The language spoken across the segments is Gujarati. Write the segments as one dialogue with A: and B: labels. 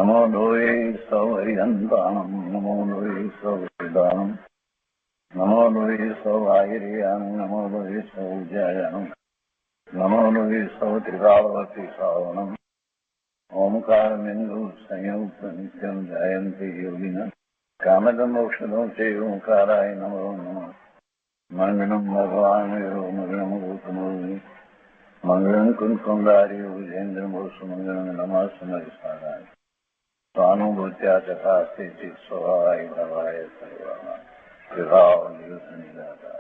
A: नमो लोये सौहरिदन्तानं नमो लोये सौहृदानं नमो लोये सौभागिर्यानं नमो लोये सौज्यायानं नमो लोये सौत्रिकावती सावनं ओंकारमेन्दु संयुक्त नित्यं जयन्ति योगिनः कामदमोक्षदं च ओंकाराय नमो नमः मङ्गलं भगवान् मङ्गलं गौतमोनि मङ्गलं कुन्कुण्डारि विजेन्द्रमोसुमङ्गलं नमः समयसाराय स्वानुभूत्या तथास्ति स्वभावाय भवाय सर्वाः विभाव निदाता।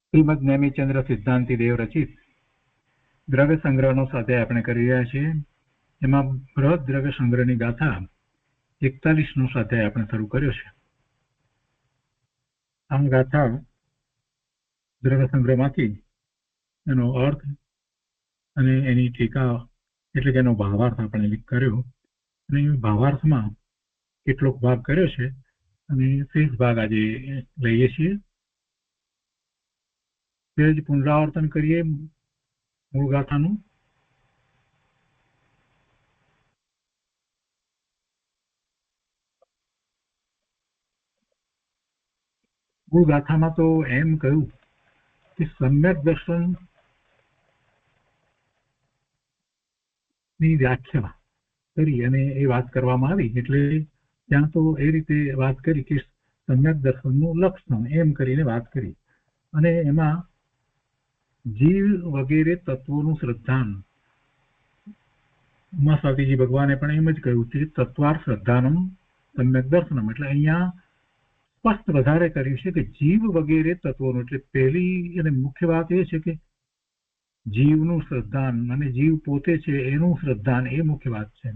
B: શ્રીમદ નેમિચંદ્ર સિદ્ધાંતિ દેવ રચિત દ્રવ્ય સંગ્રહનો સ્વાધ્યાય આપણે કરી રહ્યા છીએ. એમાં બૃહદ દ્રવ્ય સંગ્રહની ગાથા 41નો સ્વાધ્યાય આપણે શરૂ કર્યો છે. આ ગાથા દ્રવ્ય સંગ્રહમાંથી એનો અર્થ અને એની ટીકા એટલે કે એનો ભાવાર્થ આપણે કર્યો અને એ ભાવાર્થમાં કેટલોક ભાગ કર્યો છે અને શેષ ભાગ આજે લઈએ છીએ. તે જ પુનરાવર્તન કરીએ મૂળ ગાથાનું. મૂળ ગાથામાં તો એમ કહ્યું કે સમ્યક દર્શન ની વ્યાખ્યા કરી અને એ વાત કરવામાં આવી. એટલે ત્યાં તો એ રીતે વાત કરી કે સમ્યક દર્શનનું લક્ષણ એમ કરીને વાત કરી અને એમાં જીવ વગેરે તત્વોનું શ્રદ્ધાન ઉમાસ્વામીજી ભગવાને પણ એમ જ કહ્યું છે તત્વાર શ્રદ્ધાનમ સમ્યક દર્શનમ. એટલે અહીંયા સ્પષ્ટ વધારે કર્યું છે કે જીવ વગેરે તત્વોનું, એટલે પહેલી અને મુખ્ય વાત એ છે કે જીવનું શ્રદ્ધાન અને જીવ પોતે છે એનું શ્રદ્ધાન એ મુખ્ય વાત છે.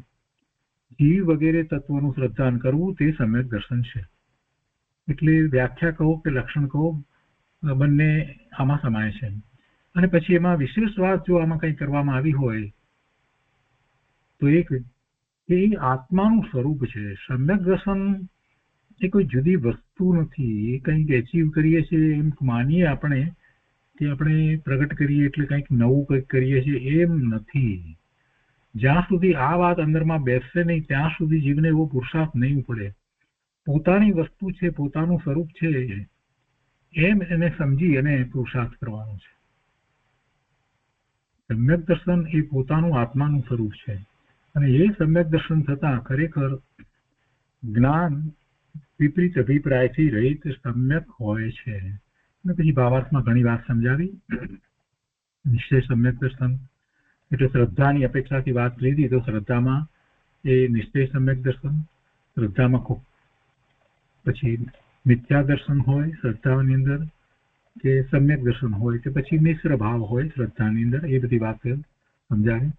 B: જીવ વગેરે તત્વોનું શ્રદ્ધાન કરવું તે સમ્યક દર્શન છે. એટલે વ્યાખ્યા કહો કે લક્ષણ કહો બંને આમાં સમાય છે. અને પછી એમાં વિશેષ વાત જો આમાં કંઈ કરવામાં આવી હોય તો એક એ આત્માનું સ્વરૂપ છે. સમ્યક દર્શન એ કોઈ જુદી વસ્તુ નથી, એ કંઈક એચીવ કરીએ છીએ એમ માનીએ આપણે કે આપણે પ્રગટ કરીએ એટલે કંઈક નવું કંઈક કરીએ છીએ, એમ નથી. જ્યાં સુધી આ વાત અંદરમાં બેસશે નહીં ત્યાં સુધી જીવને એવો પુરુષાર્થ નહીં પડે. પોતાની વસ્તુ છે, પોતાનું સ્વરૂપ છે એમ એને સમજી અને પુરુષાર્થ કરવાનો છે. સમ્યક દર્શન એ પોતાનું આત્માનું સ્વરૂપ છે અને એ સમ્યક દર્શન થતા ખરેખર જ્ઞાન વિપરીત અભિપ્રાયથી રહિત સમ્યક હોય છે. અને પછી ભાવાર્થમાં ઘણી વાત સમજાવી. નિશ્ચય સમ્યક દર્શન એટલે શ્રદ્ધાની અપેક્ષાથી વાત લીધી તો શ્રદ્ધામાં એ નિશ્ચય સમ્યક દર્શન, શ્રદ્ધામાં ખૂબ પછી મિથ્યા દર્શન હોય શ્રદ્ધાની અંદર કે સમ્યક દર્શન હોય કે પછી મિશ્ર ભાવ હોય શ્રદ્ધાની અંદર, એ બધી વાત સમજાવી.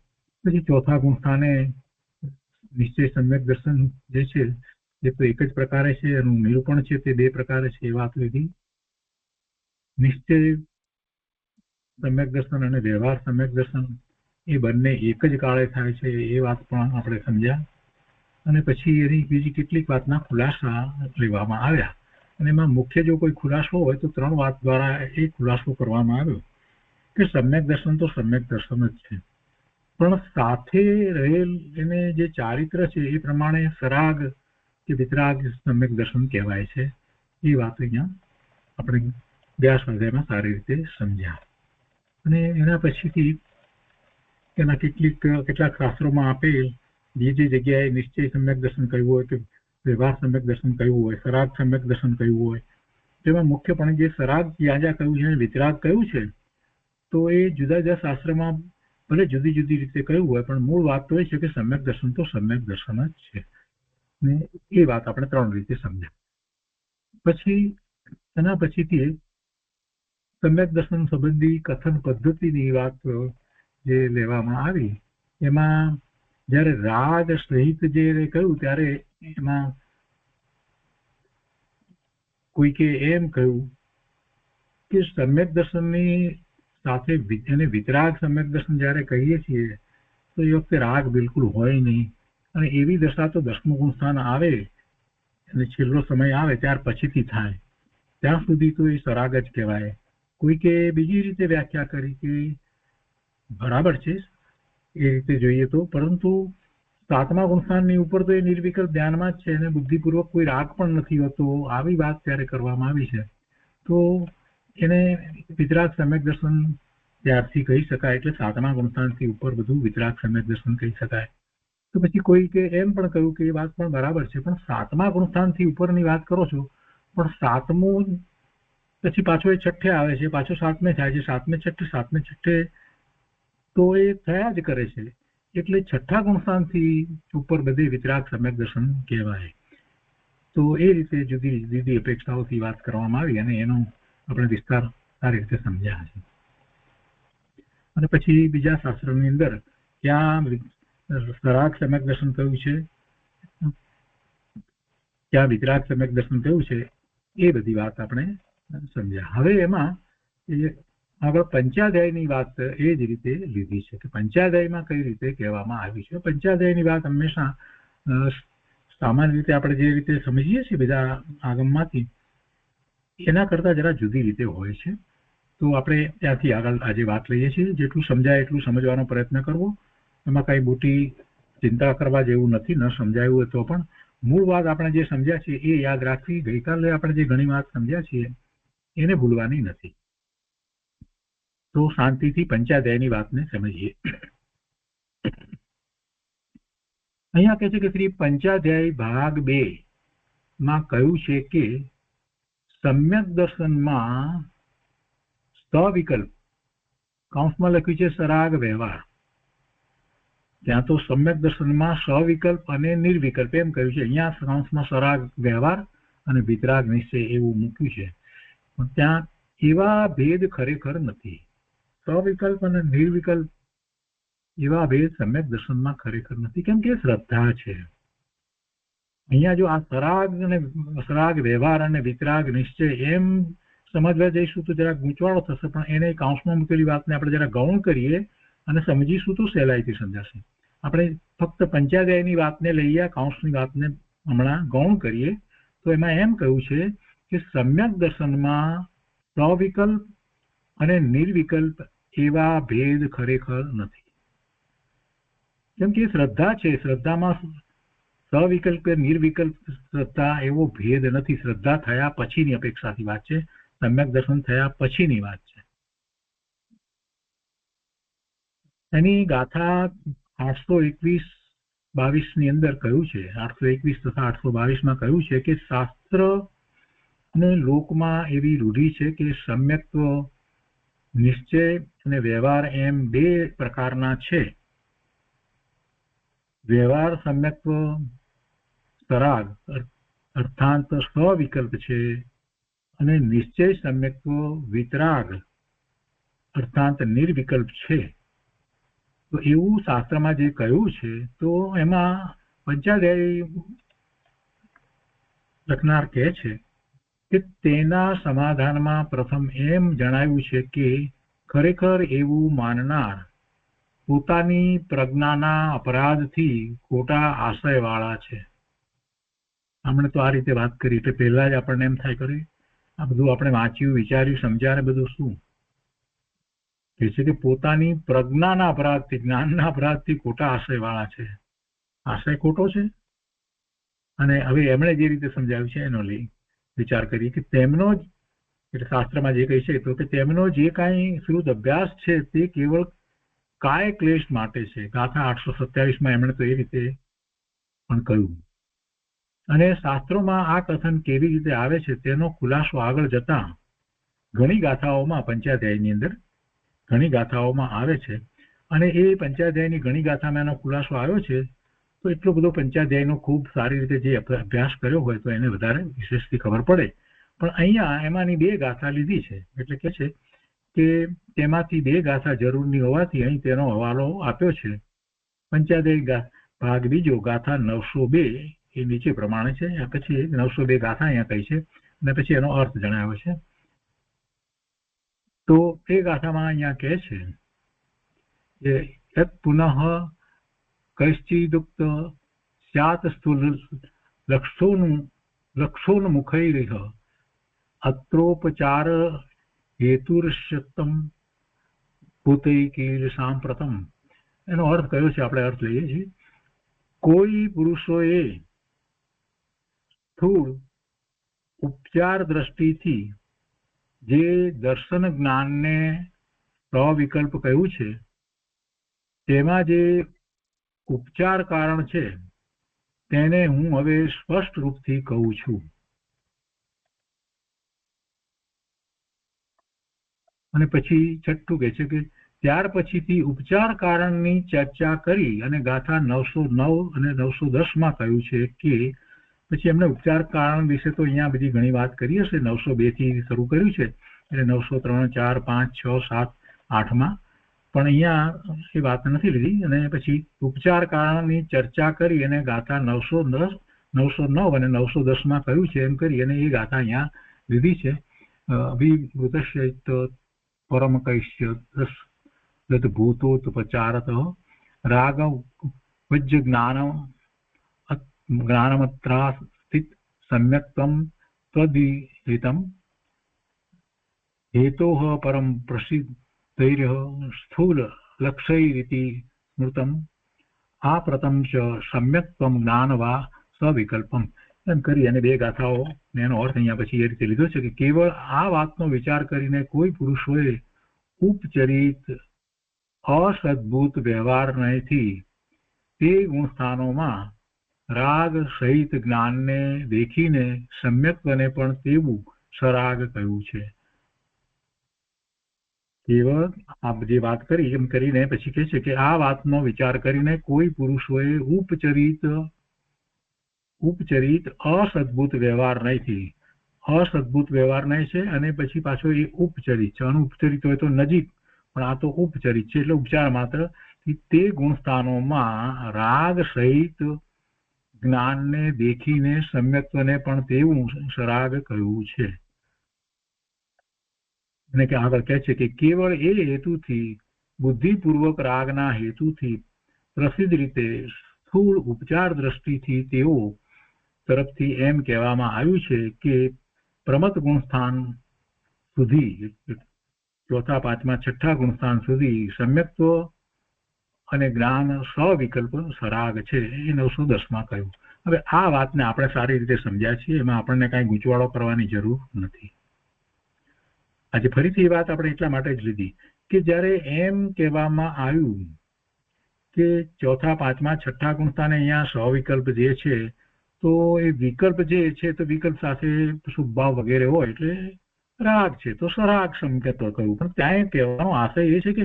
B: પછી ચોથા ગુણ સ્થાને નિશ્ચય સમ્યક દર્શન જે છે એ તો એક જ પ્રકારે છે, એનું નિરૂપણ છે તે બે પ્રકારે છે એ વાત લીધી. નિશ્ચય સમ્યક દર્શન અને વ્યવહાર સમ્યક દર્શન એ બંને એક જ કાળે થાય છે એ વાત પણ આપણે સમજ્યા. અને પછી એની બીજી કેટલીક વાતના ખુલાસા લેવામાં આવ્યા અને એમાં મુખ્ય જો કોઈ ખુલાસો હોય તો 3 વાત દ્વારા એ ખુલાસો કરવામાં આવ્યો કે સમ્યક દર્શન તો સમ્યક દર્શન જ છે, પણ સાથે રહેલ એને જે ચારિત્ર છે એ પ્રમાણે સરાગ કે વિતરાગ સમ્યક દર્શન કહેવાય છે. એ વાત અહીંયા આપણે ગયા સ્વાધ્યાયમાં સારી રીતે સમજ્યા. અને એના પછીથી એના કેટલાક શાસ્ત્રોમાં આપેલ જે જગ્યાએ નિશ્ચય સમ્યક દર્શન કહ્યું હોય કે વ્યવહાર સમ્યક દર્શન કહ્યું હોય, સરાગ સમ્યક દર્શન કહ્યું હોય, તેમાં મુખ્યપણે જે સરાગ જ્યાં કહ્યું છે વિતરાગ કહ્યું છે તો એ જુદા જુદા શાસ્ત્રમાં ભલે જુદી જુદી રીતે કહ્યું હોય પણ મૂળ વાત તો એ છે કે સમ્યક દર્શન તો સમ્યક દર્શન જ છે. ને એ વાત આપણે 3 રીતે સમજ્યા. પછી એના પછીથી સમ્યક દર્શન સંબંધી કથન પદ્ધતિની વાત જે લેવામાં આવી એમાં જ્યારે રાગ સહિત જે કહ્યું ત્યારે એમાં કોઈકે એમ કહ્યું કે સમ્યક દર્શનની સાથે એને વિતરાગ સમ્યક દર્શન જ્યારે કહીએ છીએ તો એ વખતે રાગ બિલકુલ હોય નહીં અને એવી દશા તો 10મું ગુણ સ્થાન આવે અને છેલ્લો સમય આવે ત્યાર પછીથી થાય, ત્યાં સુધી તો એ સરાગ જ કહેવાય. કોઈકે બીજી રીતે વ્યાખ્યા કરી કે બરાબર છે એ રીતે જોઈએ તો, પરંતુ સાતમા ગુણસ્થાનની ઉપર તો એ નિર્વિકલ્પ ધ્યાનમાં જ છે અને બુદ્ધિપૂર્વક કોઈ રાગ પણ નથી હોતો, આવી વાત ત્યારે કરવામાં આવી છે. તો એને વિતરાગ સમ્યક દર્શન ત્યારથી કહી શકાય, એટલે સાતમા ગુણસ્થાનથી ઉપર બધું વિતરાગ સમ્યક દર્શન કહી શકાય. તો પછી કોઈ કે એમ પણ કહ્યું કે એ વાત પણ બરાબર છે, પણ સાતમા ગુણસ્થાનથી ઉપરની વાત કરો છો, પણ સાતમું પછી પાછો એ છઠ્ઠે આવે છે, પાછો સાતમે થાય છે, સાતમે છઠ્ઠે તો એ થયા જ કરે છે. એટલે છઠ્ઠા ગુણસ્થાનથી ઉપર બધે વિતરાગ સમ્યક દર્શન કહેવાય. તો એ રીતે જુદી જુદી અપેક્ષાઓથી વાત કરવામાં આવી અને એનો આપણે વિસ્તાર સારી રીતે સમજ્યા છે. અને પછી બીજા શાસ્ત્રોની અંદર ક્યાં સરાગ સમ્યક દર્શન કયું છે, ક્યાં વિતરાગ સમ્યક દર્શન કયું છે, એ બધી વાત આપણે સમજ્યા. હવે એમાં આગળ પંચાધ્યાયની વાત એ જ રીતે લીધી છે કે પંચાધ્યાયમાં કઈ રીતે કહેવામાં આવી છે. પંચાધ્યાયની વાત હંમેશા સામાન્ય રીતે આપણે જે રીતે સમજીએ છીએ બધા આગમમાંથી એના કરતા જરા જુદી રીતે હોય છે. તો આપણે ત્યાંથી આગળ આજે વાત લઈએ છીએ. જેટલું સમજાય એટલું સમજવાનો પ્રયત્ન કરવો, એમાં કઈ મોટી ચિંતા કરવા જેવું નથી. ન સમજાયું હોય તો પણ મૂળ વાત આપણે જે સમજ્યા છીએ એ યાદ રાખવી. ગઈકાલે આપણે જે ઘણી વાત સમજ્યા છીએ એને ભૂલવાની નથી. તો શાંતિથી પંચાધ્યાયની વાતને સમજીએ. અહીંયા કહે છે કે શ્રી પંચાધ્યાય ભાગ 2 માં કહ્યું છે કે સમ્યક દર્શનમાં સવિકલ્પ, કૌંસમાં લખ્યું છે સરાગ વ્યવહાર, ત્યાં તો સમ્યક દર્શનમાં સવિકલ્પ અને નિર્વિકલ્પ એમ કહ્યું છે. અહીંયા કૌંસમાં સરાગ વ્યવહાર અને વિતરાગ નિશ્ચય એવું મૂક્યું છે, પણ ત્યાં એવા ભેદ ખરેખર નથી. સવિકલ્પ અને નિર્વિકલ્પ એવા ભેદ સમ્યક દર્શનમાં ખરેખર નથી, કેમ કે શ્રદ્ધા છે. અહીંયા જો આ સરાગ વ્યવહાર અને વિતરાગ નિશ્ચય એમ સમજવા જઈશું તો જરા ગૂંચવાડો થશે, પણ એને કૌંસમાં મૂકેલી વાતને આપણે જરા ગૌણ કરીએ અને સમજીશું તો સહેલાઈથી સમજાશે. આપણે ફક્ત પંચાધ્યાયની વાતને લઈએ, કૌંસની વાતને હમણાં ગૌણ કરીએ તો એમાં એમ કહ્યું છે કે સમ્યક દર્શનમાં સવિકલ્પ અને નિર્વિકલ્પ એવા ભેદ ખરેખર નથી, કેમ કે શ્રદ્ધા છે. શ્રદ્ધામાં સવિકલ્પ નિર્વિકલ્પ શ્રદ્ધા એવો ભેદ નથી. શ્રદ્ધા થયા પછીની અપેક્ષાથી વાત છે, સમ્યક દર્શન થયા પછીની વાત છે. એની ગાથા 821-22 ની અંદર કહ્યું છે, 821 તથા 822 કહ્યું છે કે શાસ્ત્ર અને લોકમાં એવી રૂઢિ છે કે સમ્યક્ત્વ નિશ્ચય અને વ્યવહાર એમ બે પ્રકારના છે. વ્યવહાર સમ્યક્ત્વ સરાગ અર્થાંત સવિકલ્પ છે અને નિશ્ચય સમ્યક્ત્વ વિતરાગ અર્થાંત નિર્વિકલ્પ છે. તો એવું શાસ્ત્રમાં જે કહ્યું છે, તો એમાં પંચાધ્યાય લખનાર કહે છે કે તેના સમાધાનમાં પ્રથમ એમ જણાવ્યું છે કે ખરેખર એવું માનનાર પોતાની પ્રજ્ઞાના અપરાધથી ખોટા આશયવાળા છે. આપણે તો આ રીતે વાત કરી એટલે પહેલા જ આપણને એમ થાય કરે આ બધું આપણે વાંચ્યું, વિચાર્યું, સમજ્યા ને બધું શું કહે છે કે પોતાની પ્રજ્ઞાના અપરાધથી, જ્ઞાનના અપરાધથી ખોટા આશયવાળા છે. આશય ખોટો છે. અને હવે એમણે જે રીતે સમજાવ્યું છે એનો લઈ વિચાર કરીએ કે તેમનો જ એટલે શાસ્ત્રમાં જે કહે છે તો કે તેમનો જે કાંઈ શ્રુત અભ્યાસ છે તે કેવળ કાય ક્લેશ માટે છે. ગાથા 827 એમણે તો એ રીતે પણ કહ્યું. અને શાસ્ત્રોમાં આ કથન કેવી રીતે આવે છે તેનો ખુલાસો આગળ જતા ઘણી ગાથાઓમાં પંચાધ્યાયની અંદર ઘણી ગાથાઓમાં આવે છે. અને એ પંચાધ્યાયની ઘણી ગાથામાં એનો ખુલાસો આવ્યો છે. તો એટલો બધો પંચાધ્યાયનો ખૂબ સારી રીતે જે અભ્યાસ કર્યો હોય તો એને વધારે વિશેષથી ખબર પડે. પણ અહીંયા એમાંની 2 ગાથા લીધી છે, એટલે કે છે કે તેમાંથી 2 ગાથા જરૂરની હોવાથી અહીં તેનો હવાલો આપ્યો છે. પંચાધ્યાય ભાગ 2 ગાથા 902 એ નીચે પ્રમાણે છે. પછી 902 ગાથા અહીંયા કહી છે અને પછી એનો અર્થ જણાવ્યો છે. તો એ ગાથામાં અહીંયા કહે છે કે યત પુનઃ કૈશ્ચિદુક્ત સ્યાત સ્થૂલ લક્ષોન્મુખૈરિહ અત્રોપચાર હેતુર્ષતમ ભૂતૈકીલ સાંપ્રતમ એનો અર્થ કયો છે આપણે અર્થ લઈએ છીએ. કોઈ પુરુષોએ સ્થૂળ ઉપચાર દ્રષ્ટિથી જે દર્શન જ્ઞાનને સવિકલ્પ કહ્યું છે તેમાં જે ઉપચાર કારણ છે તેને હું હવે સ્પષ્ટ રૂપથી કહું છું. અને પછી છઠ્ઠું કહે છે કે ત્યાર પછીથી ઉપચાર કારણની ચર્ચા કરી અને ગાથા 909 અને 910 માં કહ્યું છે કે પછી એમને ઉપચાર કારણ વિશે તો અહીંયા બધી ઘણી વાત કરી હશે. 902 થી શરૂ કર્યું છે એટલે 903, 4, 5, 6, 7, 8 માં પણ અહીંયા એ વાત નથી લીધી. અને પછી ઉપચાર કારણની ચર્ચા કરી અને ગાથા 910, 909 અને 910 માં કહ્યું છે એમ કરી અને એ ગાથા અહીંયા લીધી છે. અભિભૂતશ્ચૈત પરમ કૈશ્ય ભૂતોત્પચારત રાગ વજ્જ જ્ઞાનમત્રાસ્થિત સમ્યક્તમ તદ્વિહિતમ હેતોઃ પરમ પ્રસિદ્ધૈર્ય સ્થૂલ લક્ષૈરિતિ સ્મૃતમ આ પ્રથમ ચ સમ્યક્તમ જ્ઞાન વા સવિકલ્પમ એમ કરી અને બે ગાથાઓ એનો અર્થ અહીંયા પછી એ રીતે લીધો છે કે કેવળ આ વાતનો વિચાર કરીને કોઈ પુરુષોએ ઉપચરિત અસદભૂત વ્યવહારથી તે ગુણસ્થાનોમાં રાગ સહિત જ્ઞાનને દેખીને સમ્યક્તને પણ તેવું સરાગ કહ્યું છે. કેવળ આ જે વાત કરી એમ કરીને પછી કહે છે કે આ વાતનો વિચાર કરીને કોઈ પુરુષોએ ઉપચરિત અસદભૂત વ્યવહાર નહીંથી અસદભૂત વ્યવહાર નહીં છે અને પછી પાછો એ ઉપચરિત છે. અનુપચરિત હોય તો નજીક પણ આ તો ઉપચરિત છે એટલે ઉપચાર માત્ર તે ગુણસ્થાનોમાં રાગ સહિત જ્ઞાનને દેખીને સમ્યક્તને પણ તેવું સરાગ કહ્યું છે. અને કે આગળ કહે છે કે કેવળ એ હેતુથી બુદ્ધિપૂર્વક રાગના હેતુથી પ્રસિદ્ધ રીતે સ્થૂળ ઉપચાર દ્રષ્ટિથી તેઓ તરફથી એમ કહેવામાં આવ્યું છે કે પ્રમત ગુણસ્થાન સુધી ચોથા, પાંચમા, છઠ્ઠા ગુણસ્થાન સુધી સમ્યક્ત્વ અને જ્ઞાન સવિકલ્પ સરાગ છે એ 910 માં કહ્યું. હવે આ વાતને આપણે સારી રીતે સમજ્યા છીએ, એમાં આપણને કાંઈ ગૂંચવાડો કરવાની જરૂર નથી. આજે ફરીથી એ વાત આપણે એટલા માટે જ લીધી કે જ્યારે એમ કહેવામાં આવ્યું કે ચોથા, પાંચમા, છઠ્ઠા ગુણસ્થાને અહીંયા સવિકલ્પ જે છે તો એ વિકલ્પ જે છે તો વિકલ્પ સાથે શુભભાવ વગેરે હોય એટલે રાગ છે તો સરાગ સંકેતો કહ્યું. પણ ત્યાં કહેવાનો આશય એ છે કે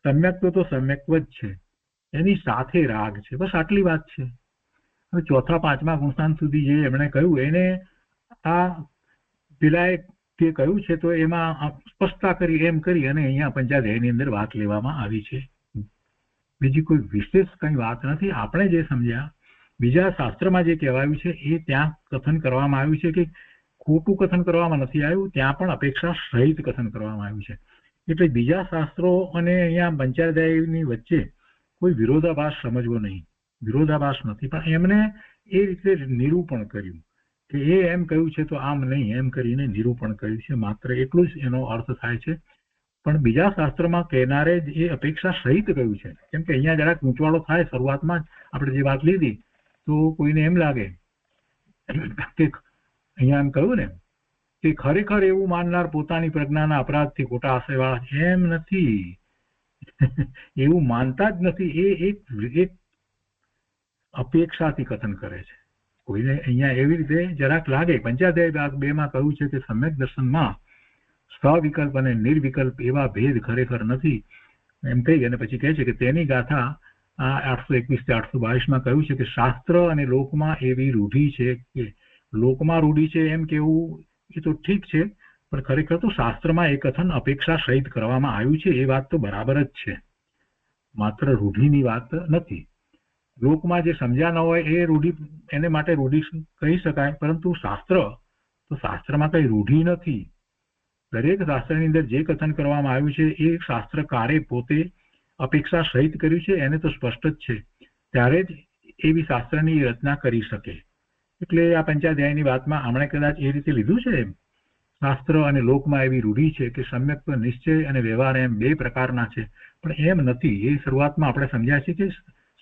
B: સમ્યક્ત્વ તો સમ્યક્ત્વ જ છે, એની સાથે રાગ છે, બસ આટલી વાત છે. હવે ચોથા, પાંચમા ગુણસ્થાન સુધી જે એમણે કહ્યું એને આ પેલાએ જે કહ્યું છે તો એમાં સ્પષ્ટતા કરી એમ કરી અને અહીંયા પંચાધ્યાયની અંદર વાત લેવામાં આવી છે. બીજી કોઈ વિશેષ કઈ વાત નથી. આપણે જે સમજ્યા બીજા શાસ્ત્રમાં જે કહેવાયું છે એ ત્યાં કથન કરવામાં આવ્યું છે કે ખોટું કથન કરવામાં નથી આવ્યું, ત્યાં પણ અપેક્ષા સહિત કથન કરવામાં આવ્યું છે. એટલે બીજા શાસ્ત્રો અને અહીંયા પંચાધ્યાયની વચ્ચે કોઈ વિરોધાભાસ સમજવો નહીં, વિરોધાભાસ નથી. પણ એમને એ રીતે નિરૂપણ કર્યું કે એ એમ કહ્યું છે તો આમ નહીં એમ કરીને નિરૂપણ કર્યું છે, માત્ર એટલું જ એનો અર્થ થાય છે. પણ બીજા શાસ્ત્રમાં કહેનારે જ એ અપેક્ષા સહિત કહ્યું છે. કેમ કે અહીંયા જરાક ગૂંચવાડો થાય શરૂઆતમાં જ આપણે જે વાત લીધી તો કોઈને એમ લાગે કે અહીંયા એમ કહ્યું ને કે ખરેખર એવું માનનાર પોતાની પ્રજ્ઞાના અપરાધથી ખોટા આશયવાળા એમ નથી. એવું માનતા જ નથી, એ એક અપેક્ષાથી કથન કરે છે. કોઈને અહીંયા એવી રીતે જરાક લાગે. પંચાધ્યાય ભાગ 2 માં કહ્યું છે કે સમ્યક દર્શનમાં સવિકલ્પ અને નિર્વિકલ્પ એવા ભેદ ખરેખર નથી એમ કહી અને પછી કહે છે કે તેની ગાથા 821 થી 822 માં કહ્યું છે કે શાસ્ત્ર અને લોકમાં એવી રૂઢી છે કે લોકમાં રૂઢી છે એમ કેવું એ તો ઠીક છે, પણ ખરેખર તો શાસ્ત્રમાં એ કથન અપેક્ષા સહિત કરવામાં આવ્યું છે. એ વાત તો બરાબર જ છે, માત્ર રૂઢિની વાત નથી. લોકમાં જે સમજ્યા ન હોય એ રૂઢિ એને માટે રૂઢિ કહી શકાય, પરંતુ શાસ્ત્રમાં કઈ રૂઢિ નથી. દરેક શાસ્ત્રની અંદર જે કથન કરવામાં આવ્યું છે એ શાસ્ત્રકારે પોતે અપેક્ષા સહિત કર્યું છે, એને તો સ્પષ્ટ જ છે, ત્યારે જ એવી શાસ્ત્રની રચના કરી શકે. એટલે આ પંચાધ્યાયની વાતમાં હમણાં કદાચ એ રીતે લીધું છે શાસ્ત્ર અને લોકમાં એવી રૂઢિ છે કે સમ્યક્ત્વ નિશ્ચય અને વ્યવહાર એમ બે પ્રકારના છે, પણ એમ નથી. એ શરૂઆતમાં આપણે સમજ્યા છે કે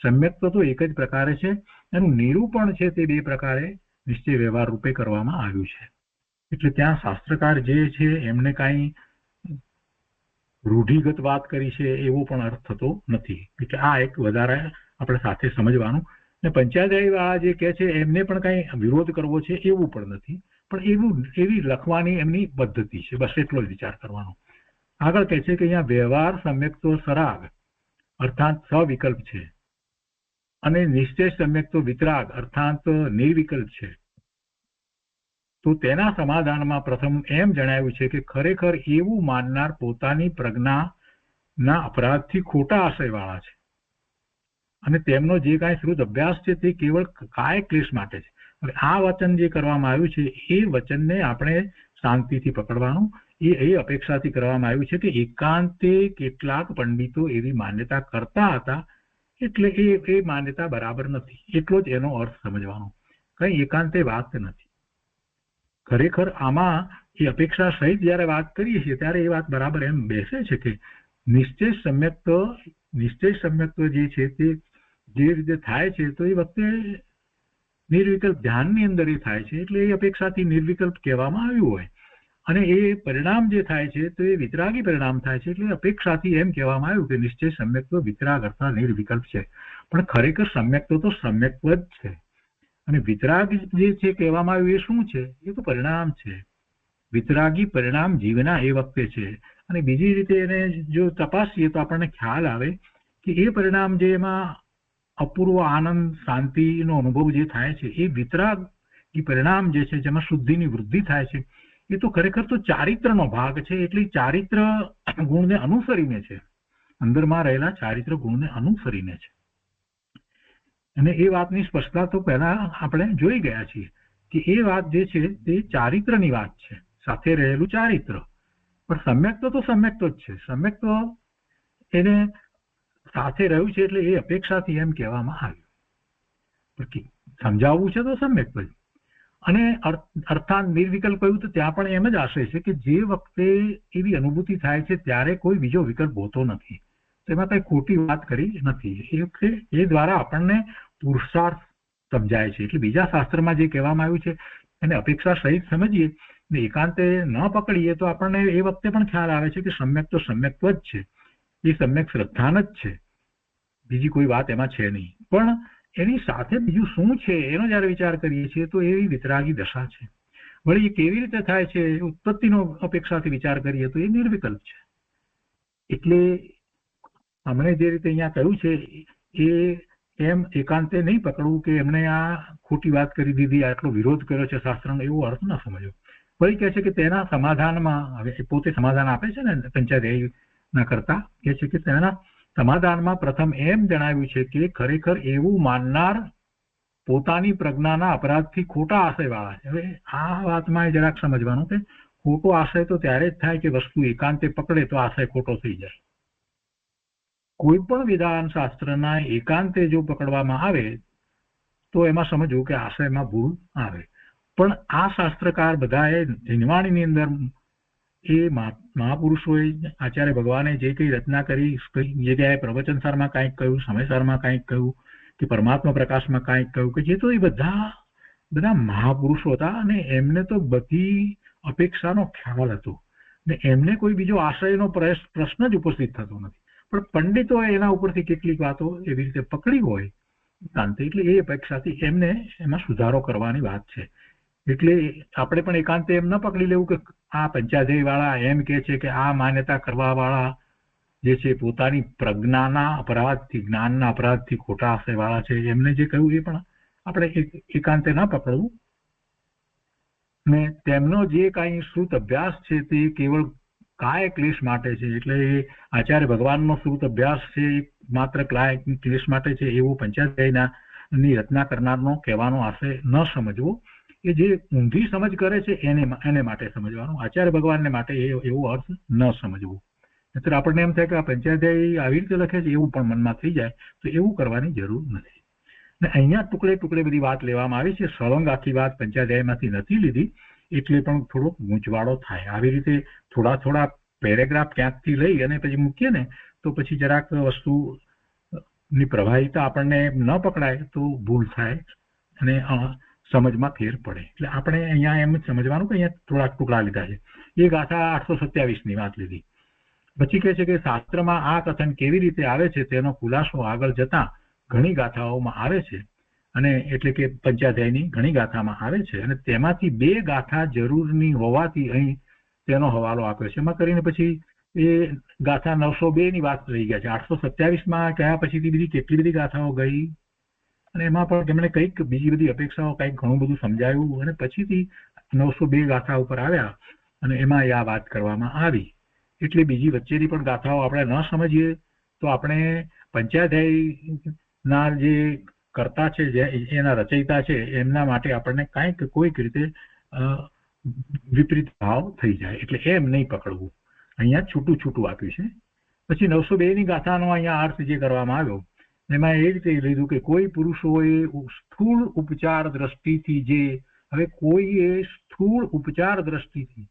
B: સમ્યક્ત્વ તો એક જ પ્રકારે છે, એનું નિરૂપણ છે તે બે પ્રકારે નિશ્ચય વ્યવહાર રૂપે કરવામાં આવ્યું છે. એટલે ત્યાં શાસ્ત્રકાર જે છે એમને કાંઈ રૂઢિગત વાત કરી છે એવો પણ અર્થ થતો નથી. એટલે આ એક વધારે આપણે સાથે સમજવાનું. ને પંચાધ્યાયી વાળા જે કહે છે એમને પણ કાંઈ વિરોધ કરવો છે એવું પણ નથી, પણ એવી લખવાની એમની પદ્ધતિ છે, બસ એટલો જ વિચાર કરવાનો. આગળ કહે છે કે અહીંયા વ્યવહાર સમ્યક્ત્વ સરાગ અર્થાત સવિકલ્પ છે અને નિશ્ચય સમ્યક્ત્વ વિતરાગ અર્થાત નિર્વિકલ્પ છે. તો તેના સમાધાનમાં પ્રથમ એમ જણાવ્યું છે કે ખરેખર એવું માનનાર પોતાની પ્રજ્ઞાના અપરાધથી ખોટા આશયવાળા છે અને તેમનો જે કાંઈ શ્રુત અભ્યાસ છે તે કેવળ કાય ક્લેશ માટે છે. હવે આ વચન જે કરવામાં આવ્યું છે એ વચનને આપણે શાંતિથી પકડવાનું. એ અપેક્ષાથી કરવામાં આવ્યું છે કે એકાંતે કેટલાક પંડિતો એવી માન્યતા કરતા હતા, એટલે એ માન્યતા બરાબર નથી, એટલો જ એનો અર્થ સમજવાનો. કઈ એકાંતે વાત નથી. ખરેખર આમાં એ અપેક્ષા સહિત જયારે વાત કરીએ છીએ ત્યારે એ વાત બરાબર એમ બેસે છે કે નિશ્ચય સમ્યક્ત્વ જે છે તે જે રીતે થાય છે તો એ વખતે નિર્વિકલ્પ ધ્યાનની અંદર એ થાય છે, એટલે એ અપેક્ષાથી નિર્વિકલ્પ કહેવામાં આવ્યું હોય, અને એ પરિણામ જે થાય છે તો એ વિતરાગી પરિણામ થાય છે, એટલે અપેક્ષાથી એમ કહેવામાં આવ્યું કે નિશ્ચય સમ્યક્ત્વ વિતરાગ અર્થાત નિર્વિકલ્પ છે. પણ ખરેખર સમ્યક્ત્વ તો સમ્યક્ત્વ જ છે, અને વિતરાગ જે છે કહેવામાં આવ્યું એ શું છે? એ તો પરિણામ છે. વિતરાગી પરિણામ જીવના એ વખતે છે. અને બીજી રીતે એને જો તપાસીએ તો આપણને ખ્યાલ આવે કે એ પરિણામ જે એમાં અપૂર્વ આનંદ શાંતિનો અનુભવ જે થાય છે એ વિતરાગી પરિણામ જે છે જેમાં શુદ્ધિની વૃદ્ધિ થાય છે એ તો ખરેખર તો ચારિત્રનો ભાગ છે. એટલે ચારિત્ર ગુણને અનુસરીને છે, અંદરમાં રહેલા ચારિત્ર ગુણને અનુસરીને છે. અને એ વાતની સ્પષ્ટતા તો પહેલા આપણે જોઈ ગયા છીએ કે એ વાત જે છે તે ચારિત્રની વાત છે, સાથે રહેલું ચારિત્ર. પણ સમ્યક્ત્વ તો સમ્યક્ત્વ જ છે. સમ્યક્ત્વ એને સાથે રહ્યું છે એટલે એ અપેક્ષાથી એમ કહેવામાં આવ્યું. સમજાવવું છે તો સમ્યક્ત્વ જ. અને અર્થાત નિર્વિકલ્પ કહ્યું તો ત્યાં પણ એમ જ આશય છે કે જે વખતે એવી અનુભૂતિ થાય છે ત્યારે કોઈ બીજો વિકલ્પ હોતો નથી. તેમાં કઈ ખોટી વાત કરી નથી. એ દ્વારા આપણને પુરુષાર્થ સમજાય છે. એટલે બીજા શાસ્ત્રમાં જે કહેવામાં આવ્યું છે એને અપેક્ષા સહિત સમજીએ ને એકાંતે ન પકડીએ તો આપણને એ વખતે પણ ખ્યાલ આવે છે કે સમ્યક્ત્વ સમ્યક્ત્વ જ છે, એ સમ્યક શ્રદ્ધાન જ છે, બીજી કોઈ વાત એમાં છે નહીં. પણ એની સાથે બીજું શું છે એનો જયારે વિચાર કરીએ છીએ તો એવી વિતરાગી દશા છે. વળી એ કેવી રીતે થાય છે? ઉત્પત્તિનો અપેક્ષાથી વિચાર કરીએ તો એ નિર્વિકલ્પ છે. એટલે અમને જે રીતે અહીંયા કહ્યું છે એ એમ એકાંતે નહીં પકડવું કે એમને આ ખોટી વાત કરી દીધી, આટલો વિરોધ કર્યો છે શાસ્ત્રનો, એવો અર્થ ના સમજો. વળી કહે છે કે તેના સમાધાનમાં, હવે પોતે સમાધાન આપે છે ને પંચાધ્યાયી ના કરતા, કહે છે કે તેના સમાધાનમાં પ્રથમ એમ જણાવ્યું છે કે ખરેખર એવું માનનાર પોતાની પ્રજ્ઞાના અપરાધથી ખોટા આશયવાળા છે. હવે આ વાતમાં જરાક સમજવાનું કે ખોટો આશય તો ત્યારે જ થાય કે વસ્તુ એકાંતે પકડે તો આશય ખોટો થઈ જાય. કોઈ પણ વિધાન શાસ્ત્રના એકાંતે જો પકડવામાં આવે તો એમાં સમજવું કે આશયમાં ભૂલ આવે. પણ આ શાસ્ત્રકાર બધાએ જીનવાણીની અંદર એ મહાપુરુષોએ આચાર્ય ભગવાને જે કઈ રચના કરી, કઈ જગ્યાએ પ્રવચનસારમાં કાંઈક કહ્યું, સમયસારમાં કાંઈક કહ્યું કે પરમાત્મા પ્રકાશમાં કાંઈક કહ્યું, કે જે તો એ બધા મહાપુરુષો હતા અને એમને તો બધી અપેક્ષાનો ખ્યાલ હતો ને એમને કોઈ બીજો આશયનો પ્રશ્ન જ ઉપસ્થિત થતો નથી. પણ પંડિતોએ એના ઉપરથી કેટલીક વાતો એવી રીતે પકડી હોય એકાંતે, એટલે એ અપેક્ષાથી એમને એમાં સુધારો કરવાની વાત છે. એટલે આપણે પણ એકાંતે એમ ન પકડી લેવું કે આ પંચાધ્યાયી વાળા એમ કે છે કે આ માન્યતા કરવા વાળા જે છે પોતાની પ્રજ્ઞાના અપરાધથી, જ્ઞાનના અપરાધથી ખોટા આશય વાળા છે, એમને જે કહ્યું એ પણ આપણે એકાંતે ના પકડવું. ને તેમનો જે કાંઈ શ્રુત અભ્યાસ છે તે કેવળ કાય ક્લેશ માટે છે. એટલે એ આચાર્ય ભગવાનનો શ્રુત અભ્યાસ છે માત્ર કાય ક્લેશ માટે છે એવો પંચાધ્યાયીની રચના કરનારનો કહેવાનો આશય ન સમજવો. એ જે ઊંધી સમજ કરે છે એને માટે સમજવાનું, આચાર્ય ભગવાનને માટે એવો અર્થ ન સમજવો. નહીતર આપણને એમ થાય કે આ પંચાધ્યાયી આવી રીતે લખે છે એવું પણ મનમાં થઈ જાય, તો એવું કરવાની જરૂર નથી. ને અહીંયા ટુકડે ટુકડે બધી વાત લેવામાં આવી છે. સળંગ આખી વાત પંચાધ્યાયીમાંથી નથી લીધી. એટલે પણ થોડો ગૂંચવાડો થાય. આવી રીતે થોડા થોડા પેરેગ્રાફ ક્યાંકથી લઈ અને પછી મૂકીએ ને તો પછી જરાક વસ્તુ ની પ્રવાહિતા આપણને ન પકડાય તો ભૂલ થાય અને સમજમાં ફેર પડે. એટલે આપણે અહીંયા એમ સમજવાનું કે અહીંયા થોડાક ટુકડા લીધા છે. એ ગાથા 827 વાત લીધી. પછી કહે છે કે શાસ્ત્રમાં આ કથન કેવી રીતે આવે છે તેનો ખુલાસો આગળ જતા ઘણી ગાથાઓમાં આવે છે, અને એટલે કે પંચાધ્યાયની ઘણી ગાથામાં આવે છે, અને તેમાંથી 2 ગાથા જરૂરની હોવાથી અહીં તેનો હવાલો આપ્યો છે. એમાં કરીને પછી એ ગાથા 902 ની વાત રહી ગયા છે. 827 કયા પછીથી બીજી કેટલી બધી ગાથાઓ ગઈ, અને એમાં પણ તેમણે કંઈક બીજી બધી અપેક્ષાઓ કંઈક ઘણું બધું સમજાવ્યું, અને પછીથી 902 ગાથા ઉપર આવ્યા અને એમાં આ વાત કરવામાં આવી. એટલે બીજી વચ્ચેની પણ ગાથાઓ આપણે ન સમજીએ તો આપણે પંચાધ્યાયના જે કર્તા છે, જે એના રચયિતા છે, એમના માટે આપણને કોઈક રીતે વિપરીત ભાવ થઈ જાય. એટલે એમ નહીં પકડવું. અહીંયા છૂટું છૂટું આપ્યું છે. પછી 902 ની ગાથાનો અહીંયા અર્થ જે કરવામાં આવ્યો એમાં એ રીતે લીધું કે કોઈ પુરુષોએ સ્થૂળ ઉપચાર દ્રષ્ટિથી હવે કોઈએ સ્થૂળ ઉપચાર દ્રષ્ટિથી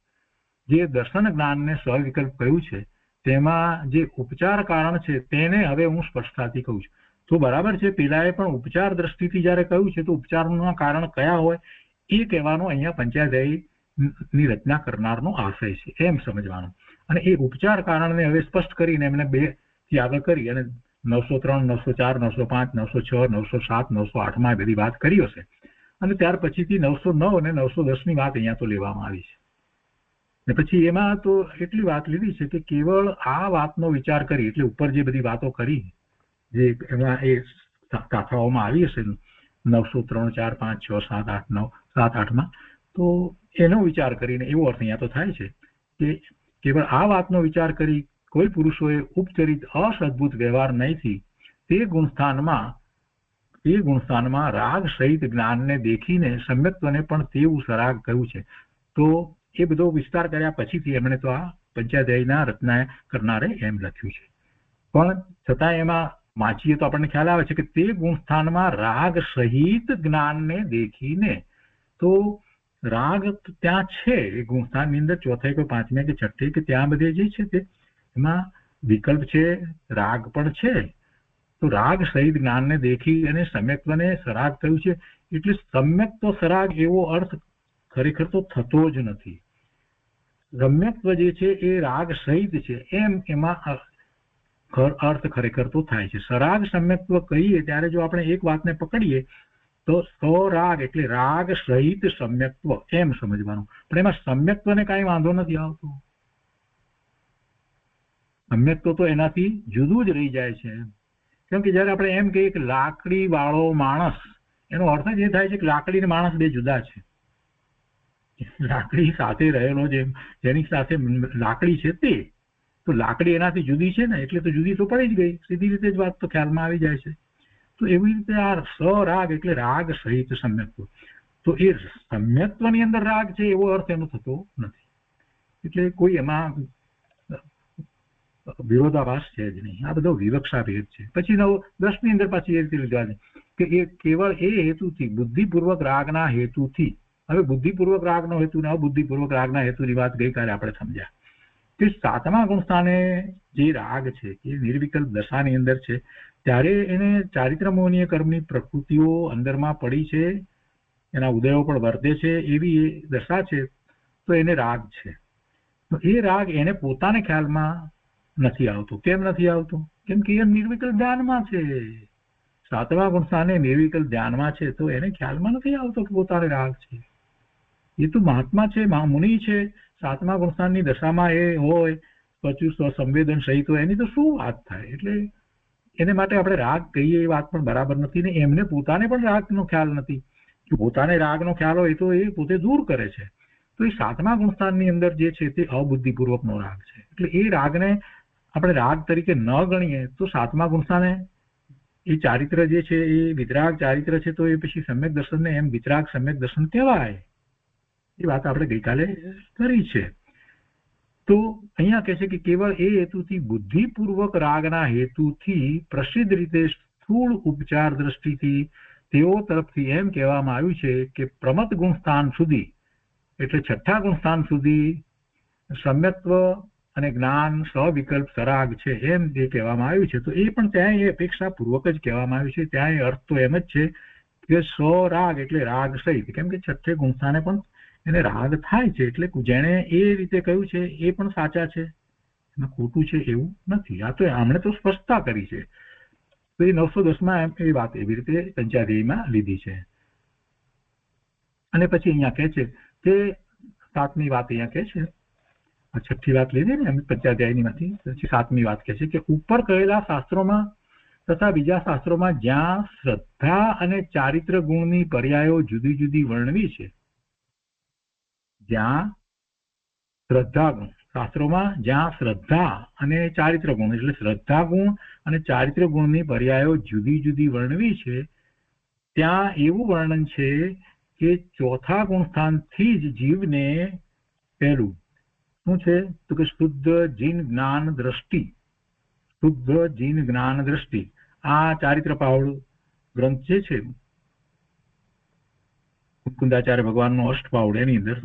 B: જે દર્શન જ્ઞાનને સ્વવિકલ્પ કહ્યું છે તેમાં જે ઉપચાર કારણ છે તેને હવે હું સ્પષ્ટતાથી કહું છું. તો બરાબર છે, પેલાએ પણ ઉપચાર દ્રષ્ટિથી જયારે કહ્યું છે તો ઉપચારના કારણ કયા હોય એ કહેવાનો અહીંયા પંચાધ્યાયની રચના કરનારનો આશય છે, એમ સમજવાનું. અને એ ઉપચાર કારણને હવે સ્પષ્ટ કરીને એમને 2 થી આગળ કરી અને 903, 904, 905, 906, 907, 908 બધી વાત કરી હશે. અને ત્યાર પછીથી 909 અને 910 ની વાત અહીંયા તો લેવામાં આવી છે. ને પછી એમાં તો એટલી વાત લીધી છે કે કેવળ આ વાતનો વિચાર કરી, એટલે ઉપર જે બધી વાતો કરી જે એમાં એ ગાથાઓમાં આવી હશે 903, 4, 5, 6, 7, 8, 9, 7, 8 તો એનો વિચાર કરીને એવો અર્થ અહીંયા તો થાય છે કે કેવળ આ વાતનો વિચાર કરી કોઈ પુરુષોએ ઉપચરિત અસદભુત વ્યવહાર નહીંથી તે ગુણસ્થાનમાં રાગ સહિત જ્ઞાનને દેખીને સમ્યક્ત્વને પણ તેવું સરાગ કહ્યું છે. તો એ બધો વિસ્તાર કર્યા પછીથી એમણે તો આ પંચાધ્યાયના રચના કરનારે એમ લખ્યું છે. પણ છતાં એમાં વાંચીએ તો આપણને ખ્યાલ આવે છે કે તે ગુણસ્થાનમાં રાગ સહિત જ્ઞાનને દેખીને, તો રાગ ત્યાં છે એ ગુણસ્થાનની અંદર 4 કે 5 કે 6 કે ત્યાં બધે જે છે તે એમાં વિકલ્પ છે, રાગ પણ છે. તો રાગ સહિત જ્ઞાનને દેખી અને સમ્યક્ત્વને સરાગ કહ્યું છે. એટલે સમ્યક્ત્વ સરાગ એવો અર્થ ખરેખર તો થતો જ નથી. સમ્યક્ત્વ જે છે એ રાગ સહિત છે એમ એમાં અર્થ ખરેખર તો થાય છે. સરાગ સમ્યક્ત્વ કહીએ ત્યારે જો આપણે એક વાતને પકડીએ તો સ્વરાગ એટલે રાગ સહિત સમ્યક્ત્વ એમ સમજવાનું. પણ એમાં સમ્યક્ત્વને કાંઈ વાંધો નથી આવતો. સમ્યક્ત્વ તો એનાથી જુદું જ રહી જાય છે. કેમ કે જયારે આપણે એમ કહીએ કે લાકડી વાળો માણસ, એનો અર્થ જ એ થાય છે કે લાકડી અને માણસ 2 જુદા છે. લાકડી સાથે રહેલો જેની સાથે લાકડી છે તે, તો લાકડી એનાથી જુદી છે ને, એટલે તો જુદી તો પડી જ ગઈ. સીધી રીતે જ વાત તો ખ્યાલમાં આવી જાય છે. તો એવી રીતે આ સરાગ એટલે રાગ સહિત સમ્યક્ત્વ. તો એ સમ્યક્ત્વની અંદર રાગ છે એવો અર્થ એનો થતો નથી. એટલે કોઈ એમાં વિરોધાભાસ છે જ નહીં. આ બધો વિવક્ષા ભેદ છે. પછી 910 ની અંદર પાછી એ રીતે લીધા છે કે એ કેવળ એ હેતુથી બુદ્ધિપૂર્વક રાગના હેતુથી, હવે બુદ્ધિપૂર્વક રાગનો હેતુ ને અબુદ્ધિપૂર્વક રાગના હેતુની વાત ગઈકાલે આપણે સમજ્યા કે 7મા ગુણસ્થાને જે રાગ છે એ નિર્વિકલ્પ દશાની અંદર છે ત્યારે એને ચારિત્ર મોહનીય કર્મની પ્રકૃતિઓ અંદરમાં પડી છે, એના ઉદયો પણ વર્તે છે એવી દશા છે, તો એને રાગ છે. તો એ રાગ એને પોતાને ખ્યાલમાં નથી આવતો. કેમ નથી આવતો? કેમ કે એ નિર્વિકલ્પ ધ્યાનમાં છે. 7મા ગુણસ્થાને નિર્વિકલ્પ ધ્યાનમાં છે તો એને ખ્યાલમાં નથી આવતો કે પોતાને રાગ છે. એ તો મહાત્મા છે, મુનિ છે, 7મા ગુણસ્થાનની દશામાં એ હોય, પછી સંવેદન સહિત હોય, એની તો શું વાત થાય? એટલે એને માટે આપણે રાગ કહીએ એ વાત પણ બરાબર નથી ને એમને પોતાને પણ રાગનો ખ્યાલ નથી. જો પોતાને રાગનો ખ્યાલ હોય તો એ પોતે દૂર કરે છે. તો એ 7મા ગુણસ્થાનની અંદર જે છે તે અબુદ્ધિપૂર્વકનો રાગ છે. એટલે એ રાગને આપણે રાગ તરીકે ન ગણીએ તો 7મા ગુણસ્થાને એ ચારિત્ર જે છે એ વિતરાગ ચારિત્ર છે, તો એ પછી સમ્યક દર્શનને એમ વિતરાગ સમ્યક દર્શન કહેવાય. એ વાત આપણે ગઈકાલે કરી છે. તો અહીંયા કહે છે કે કેવળ એ હેતુથી બુદ્ધિપૂર્વક રાગના હેતુથી પ્રસિદ્ધ રીતે સ્થૂળ ઉપચાર દ્રષ્ટિથી તેઓ તરફથી એમ કહેવામાં આવ્યું છે કે પ્રમત ગુણસ્થાન સુધી એટલે છઠ્ઠા ગુણ સ્થાન સુધી સમ્યક્ત્વ અને જ્ઞાન સવિકલ્પ સરાગ છે એમ જે કહેવામાં આવ્યું છે, તો એ પણ ત્યાં એ અપેક્ષા પૂર્વક જ કહેવામાં આવ્યું છે. ત્યાં અર્થ તો એમ જ છે કે સ્વરાગ એટલે રાગ સહિત, કેમ કે છઠ્ઠે ગુણ સ્થાને પણ એને રાગ થાય છે. એટલે જેણે એ રીતે કહ્યું છે એ પણ સાચા છે, એમાં ખોટું છે એવું નથી. આ તો આમણે તો સ્પષ્ટતા કરી છે. તો એ 910માં એ વાત એવી રીતે પંચાધ્યાયીમાં લીધી છે. અને પછી અહીંયા કહે છે કે 7મી વાત અહીંયા કહે છે, છઠ્ઠી વાત લીધી ને પંચાધ્યાયની માંથી, પછી 7મી વાત કહે છે કે ઉપર કહેલા શાસ્ત્રોમાં તથા બીજા શાસ્ત્રોમાં જ્યાં શ્રદ્ધા અને ચારિત્ર ગુણની પર્યાયો જુદી જુદી વર્ણવી છે, જ્યાં શ્રદ્ધા ગુણ શાસ્ત્રોમાં જ્યાં શ્રદ્ધા અને ચારિત્ર ગુણ એટલે શ્રદ્ધા ગુણ અને ચારિત્ર ગુણની પર્યાયો જુદી જુદી વર્ણવી છે, ત્યાં એવું વર્ણન છે કે ચોથા ગુણ સ્થાનથી જ જીવને પહેલું શું છે તો કે શુદ્ધ જીન જ્ઞાન દ્રષ્ટિ, શુદ્ધ જીન જ્ઞાન દ્રષ્ટિ આ ચારિત્ર પાવડ ગ્રંથ જે છે મુકુંદાચાર્ય ભગવાનનો અષ્ટપાવડ, એની અંદર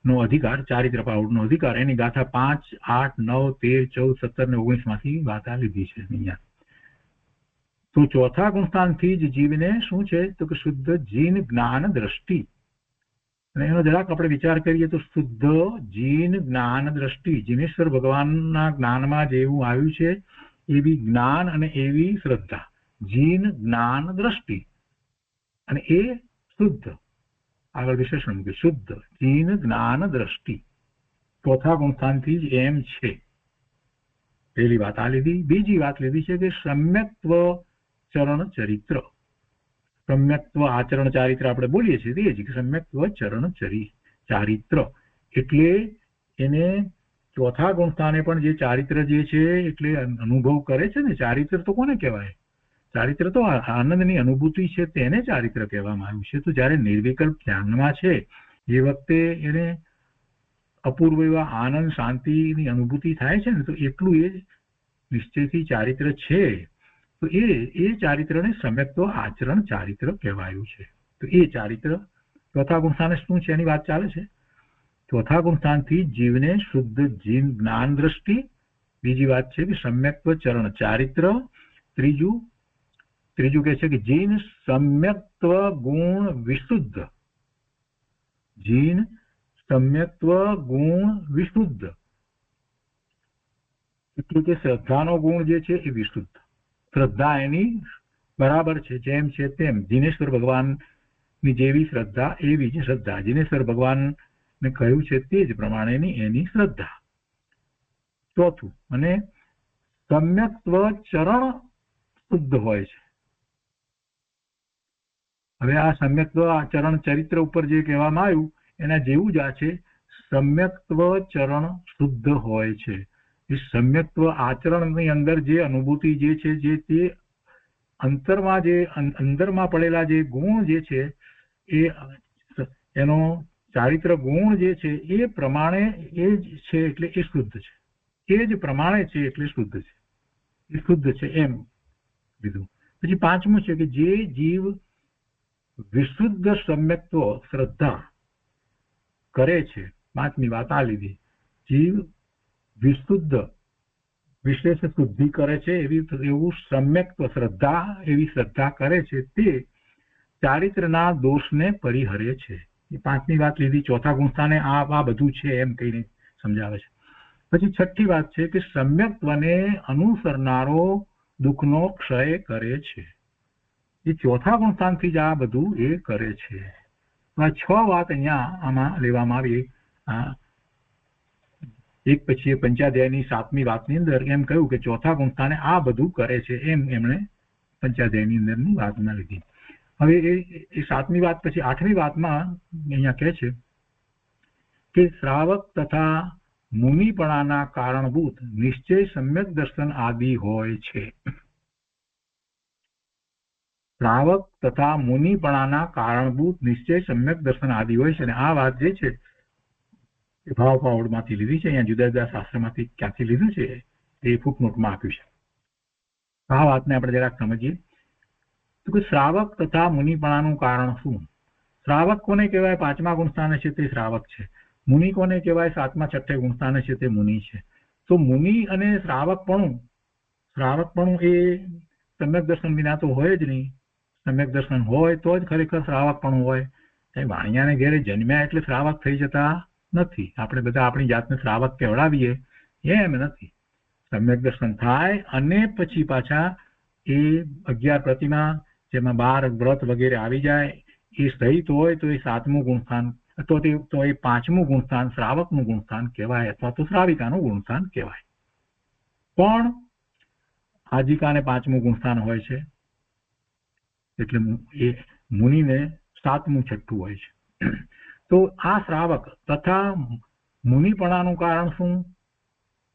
B: નો અધિકાર, ચારિત્ર પાવડ નો અધિકાર, એની ગાથા 5, 8, 9, 13, 14, 17 ને 19 માંથી ગાથા લીધી છે અહીંયા. તો ચોથા ગુણસ્થાનથી જ જીવને શું છે તો કે શુદ્ધ જીન જ્ઞાન દ્રષ્ટિ, અને એનો જરાક આપણે વિચાર કરીએ તો શુદ્ધ જીન જ્ઞાન દ્રષ્ટિ, જીનેશ્વર ભગવાનના જ્ઞાનમાં જેવું આવ્યું છે એવી જ્ઞાન અને એવી શ્રદ્ધા, જીન જ્ઞાન દ્રષ્ટિ, અને એ શુદ્ધ, આગળ વિશેષણ મૂકે શુદ્ધ જીન જ્ઞાન દ્રષ્ટિ ચોથા ગુણસ્થાનથી જ એમ છે. પહેલી વાત આ લીધી. બીજી વાત લીધી છે કે સમ્યક્ત્વ ચરણ ચરિત્ર, સમ્યક્ત્વ આચરણ ચારિત્ર આપણે બોલીએ છીએ તે જ સમ્યક્ત્વ ચરણ ચારિત્ર, એટલે એને ચોથા ગુણસ્થાને પણ જે ચારિત્ર જે છે એટલે અનુભવ કરે છે ને, ચારિત્ર તો કોને કહેવાય? ચારિત્ર તો આનંદની અનુભૂતિ છે, તેને ચારિત્ર કહેવામાં આવ્યું છે. તો જ્યારે નિર્વિકલ્પ ધ્યાનમાં છે એ વખતે એને અપૂર્વ એવા આનંદ શાંતિની અનુભૂતિ થાય છે ને, તો એટલું એ નિશ્ચયથી ચારિત્ર છે. તો એ ચારિત્રને સમ્યક્ત્વ આચરણ ચારિત્ર કહેવાયું છે. તો એ ચારિત્ર ચોથા ગુણસ્થાને શું છે એની વાત ચાલે છે. ચોથા ગુણસ્થાનથી જીવને શુદ્ધ જીન જ્ઞાન દ્રષ્ટિ, બીજી વાત છે કે સમ્યક્ત્વ ચરણ ચારિત્ર, ત્રીજું કહે છે કે જીન સમ્યક્ત્વ ગુણ વિશુદ્ધ, જીન સમ્યક્ત્વ ગુણ વિશુદ્ધ એટલે કે શ્રદ્ધાનો ગુણ જે છે એ વિશુદ્ધ, શ્રદ્ધા એની બરાબર છે, જેમ છે તેમ, જીનેશ્વર ભગવાનની જેવી શ્રદ્ધા એવી જ શ્રદ્ધા, જીનેશ્વર ભગવાનને કહ્યું છે તે જ પ્રમાણેની એની શ્રદ્ધા. ચોથું, અને સમ્યક્ત્વ ચરણ શુદ્ધ હોય છે. હવે આ સમ્યક્ત્વ આચરણ ચરિત્ર ઉપર જે કહેવામાં આવ્યું એના જેવું જ આ છે, સમ્યક્ત્વ ચરણ શુદ્ધ હોય છે. એ સમ્યક્ત્વ આચરણની અંદર જે અનુભૂતિ જે છે, જે તે અંતરમાં જે અંદરમાં પડેલા જે ગુણ જે છે એ એનો ચારિત્ર ગુણ જે છે એ પ્રમાણે એ જ છે એટલે એ શુદ્ધ છે, એ જ પ્રમાણે છે એટલે શુદ્ધ છે, એ શુદ્ધ છે એમ લીધું. પછી પાંચમું છે કે જે જીવ વિશુદ્ધ સમ્યક્ત્વ શ્રદ્ધા કરે છે, પાંચમી વાત આ લીધી, જીવ વિશુદ્ધ વિશેષ શુદ્ધિ કરે છે એવું સમ્યક્ત્વ શ્રદ્ધા, એવી શ્રદ્ધા કરે છે તે ચારિત્રના દોષને પરિહરે છે. એ પાંચમી વાત લીધી. ચોથા ગુણસ્થાને આ બધું છે એમ કહીને સમજાવે છે. પછી છઠ્ઠી વાત છે કે સમ્યક્ત્વને અનુસરનારો દુઃખનો ક્ષય કરે છે. એ ચોથા ગુણસ્થાનથી જ આ બધું એ કરે છે. આ 6 વાત અહીંયા આમાં લેવામાં આવી. એક પછી પંચાધ્યાયની 7મી વાતની અંદર એમ કહ્યું કે ચોથા ગુણસ્થાને આ બધું કરે છે એમ એમણે પંચાધ્યાયની અંદરની વાતમાં લીધી. હવે એ 7મી વાત પછી 8મી વાતમાં અહીંયા કહે છે કે શ્રાવક તથા મુનિપણાના કારણભૂત નિશ્ચય સમ્યક દર્શન આદિ હોય છે. શ્રાવક તથા મુનિપણાના કારણભૂત નિશ્ચય સમ્યક દર્શન આદિ હોય છે. અને આ વાત જે છે એ ભાવ પાવડમાંથી લીધી છે. અહીંયા જુદા જુદા શાસ્ત્રમાંથી ક્યાંથી લીધું છે એ ફૂટનોટમાં આપ્યું છે. આ વાતને આપણે જરાક સમજીએ તો કે શ્રાવક તથા મુનિપણાનું કારણ શું? શ્રાવક કોને કહેવાય? 5મા ગુણસ્થાને છે તે શ્રાવક છે. મુનિ કોને કહેવાય? 7મા 6 ગુણસ્થાને છે તે મુનિ છે. તો મુનિ અને શ્રાવકપણું એ સમ્યક દર્શન વિના તો હોય જ નહીં. સમ્યક દર્શન હોય તો જ ખરેખર શ્રાવકપણું હોય. એ વાણિયાને ઘેરે જન્મ્યા એટલે શ્રાવક થઈ જતા નથી. આપણે બધા આપણી જાતને શ્રાવક કહેવડાવીએ એમ નથી. સમ્યક દર્શન થાય અને પછી પાછા એ 11 પ્રતિમા જેમાં 12 વ્રત વગેરે આવી જાય એ સહિત હોય તો એ 7મું ગુણસ્થાન અથવા તો એ 5મું ગુણસ્થાન શ્રાવકનું ગુણસ્થાન કહેવાય અથવા તો શ્રાવિકાનું ગુણસ્થાન કહેવાય. પણ આજીકાને 5મું ગુણસ્થાન હોય છે એટલે એ મુનિને 7મું 6 હોય છે. તો આ શ્રાવક તથા મુનિપણાનું કારણ શું?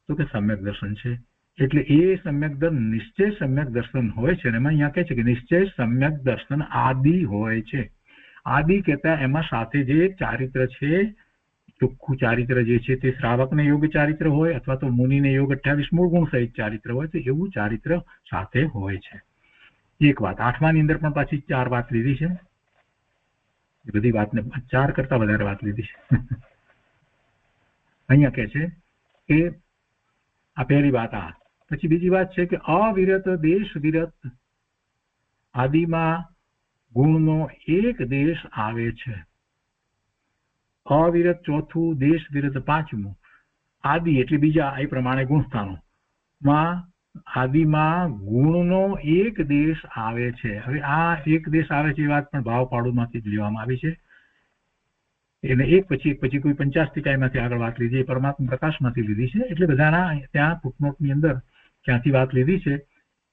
B: તો કે સમ્યક દર્શન છે. એટલે એ સમ્યક નિશ્ચય સમ્યક દર્શન હોય છે. અને એમાં અહીંયા કહે છે કે નિશ્ચય સમ્યક દર્શન આદિ હોય છે. આદિ કહેતા એમાં સાથે જે ચારિત્ર છે, ચોખ્ખું ચારિત્ર જે છે તે શ્રાવકને યોગ ચારિત્ર હોય અથવા તો મુનિને યોગ 28 મૂળ ગુણ સહિત ચારિત્ર હોય તો એવું ચારિત્ર સાથે હોય છે. એક વાત 8માની અંદર પણ પાછી 4 વાત લીધી છે. એ બધી વાતને 4 કરતા વધારે વાત લીધી છે. અહીંયા કહે છે કે આ પહેલી વાત. આ પછી બીજી વાત છે કે અવિરત દેશ વિરત આદિમાં ગુણનો એક દેશ આવે છે. અવિરત ચોથું, દેશ વિરત 5મું, આદિ એટલે બીજા એ પ્રમાણે ગુણસ્થાનોમાં આદિમાં ગુણનો એક દેશ આવે છે. હવે આ એક દેશ આવે છે એ વાત પણ ભાવપાડુમાંથી જ લેવામાં આવી છે. એટલે એક પછી કોઈ 50 ટીકાઈમાંથી આગળ વાત લીધી, પરમાત્મા પ્રકાશમાંથી લીધી છે. એટલે બધાના ત્યાં ફૂટનોટની અંદર ક્યાંથી વાત લીધી છે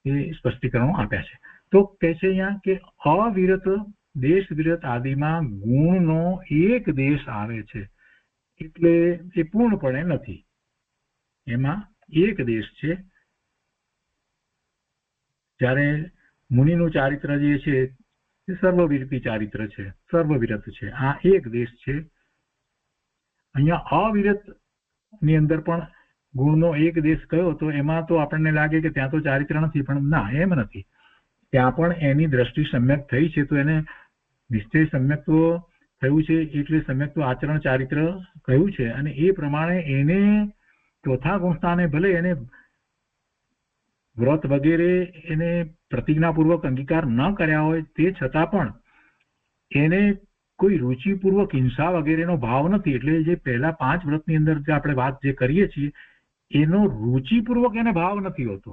B: એ સ્પષ્ટીકરણો આપ્યા છે. તો કહે છે અહીંયા કે અવિરત દેશ વિરત આદિમાં ગુણનો એક દેશ આવે છે એટલે એ પૂર્ણપણે નથી. એમાં એક દેશ છે. જ્યારે મુનિનું ચારિત્ર જે છે એ સર્વવિરતી ચારિત્ર છે, સર્વવિરત છે. આ એક દેશ છે. અહીંયા અવિરત ની અંદર પણ ગુણનો એક દેશ કયો તો એમાં તો આપણને લાગે કે ત્યાં તો ચારિત્ર નથી, પણ ના, એમ નથી. ત્યાં પણ એની દ્રષ્ટિ સમ્યક થઈ છે તો એને નિશ્ચય સમ્યક તો થયું છે એટલે સમ્યક તો આચરણ ચારિત્ર કહ્યું છે. અને એ પ્રમાણે એને ચોથા ગુણસ્થાને ભલે એને વ્રત વગેરે એને પ્રતિજ્ઞાપૂર્વક અંગીકાર ન કર્યા હોય તે છતાં પણ એને કોઈ રુચિપૂર્વક હિંસા વગેરેનો ભાવ નથી. એટલે જે પહેલા 5 વ્રતની અંદર જે આપણે વાત જે કરીએ છીએ એનો રુચિપૂર્વક એને ભાવ નથી હોતો.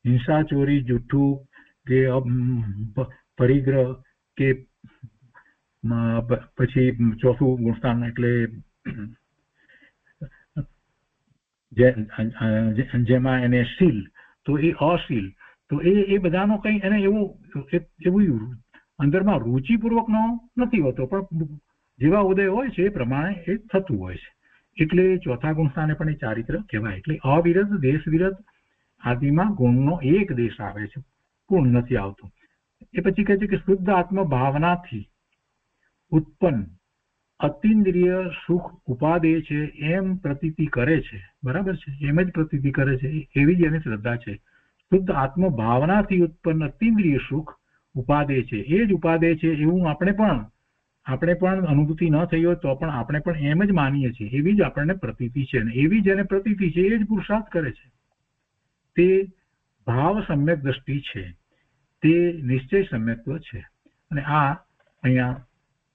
B: હિંસા, ચોરી, જૂઠું કે પરિગ્રહ કે પછી ચોથું ગુણસ્થાન એટલે જેમાં એને શીલ તો એ અશીલ તો એ બધાનો કંઈ એને એવું અંદરમાં રુચિપૂર્વકનો નથી હોતો, પણ જેવા ઉદય હોય છે એ પ્રમાણે એ થતું હોય છે. એટલે ચોથા ગુણસ્થાને પણ એ ચારિત્ર કહેવાય. એટલે અવિરત દેશ વિરત આદિમાં ગુણનો એક દેશ આવે છે, પૂર્ણ નથી આવતું. એ પછી કહે છે કે શુદ્ધ આત્મ ભાવનાથી ઉત્પન્ન અતિન્દ્રિય સુખ ઉપાદેય છે એમ પ્રતીતિ કરે છે. બરાબર છે, એમ જ પ્રતીતિ કરે છે, એવી જ એની શ્રદ્ધા છે. શુદ્ધ આત્મ ભાવનાથી ઉત્પન્ન અતિન્દ્રિય સુખ ઉપાદેય છે, એ જ ઉપાદેય છે એવું આપણે પણ અનુભૂતિ ન થઈ હોય તો પણ આપણે પણ એમ જ માનીએ છીએ. એવી જ આપણને પ્રતીતિ છે અને એવી જ એને પ્રતીતિ છે એ જ પુરુષાર્થ કરે છે. તે ભાવ સમ્યક દ્રષ્ટિ છે, તે નિશ્ચય સમ્યક્ત્વ છે. અને આ અહીંયા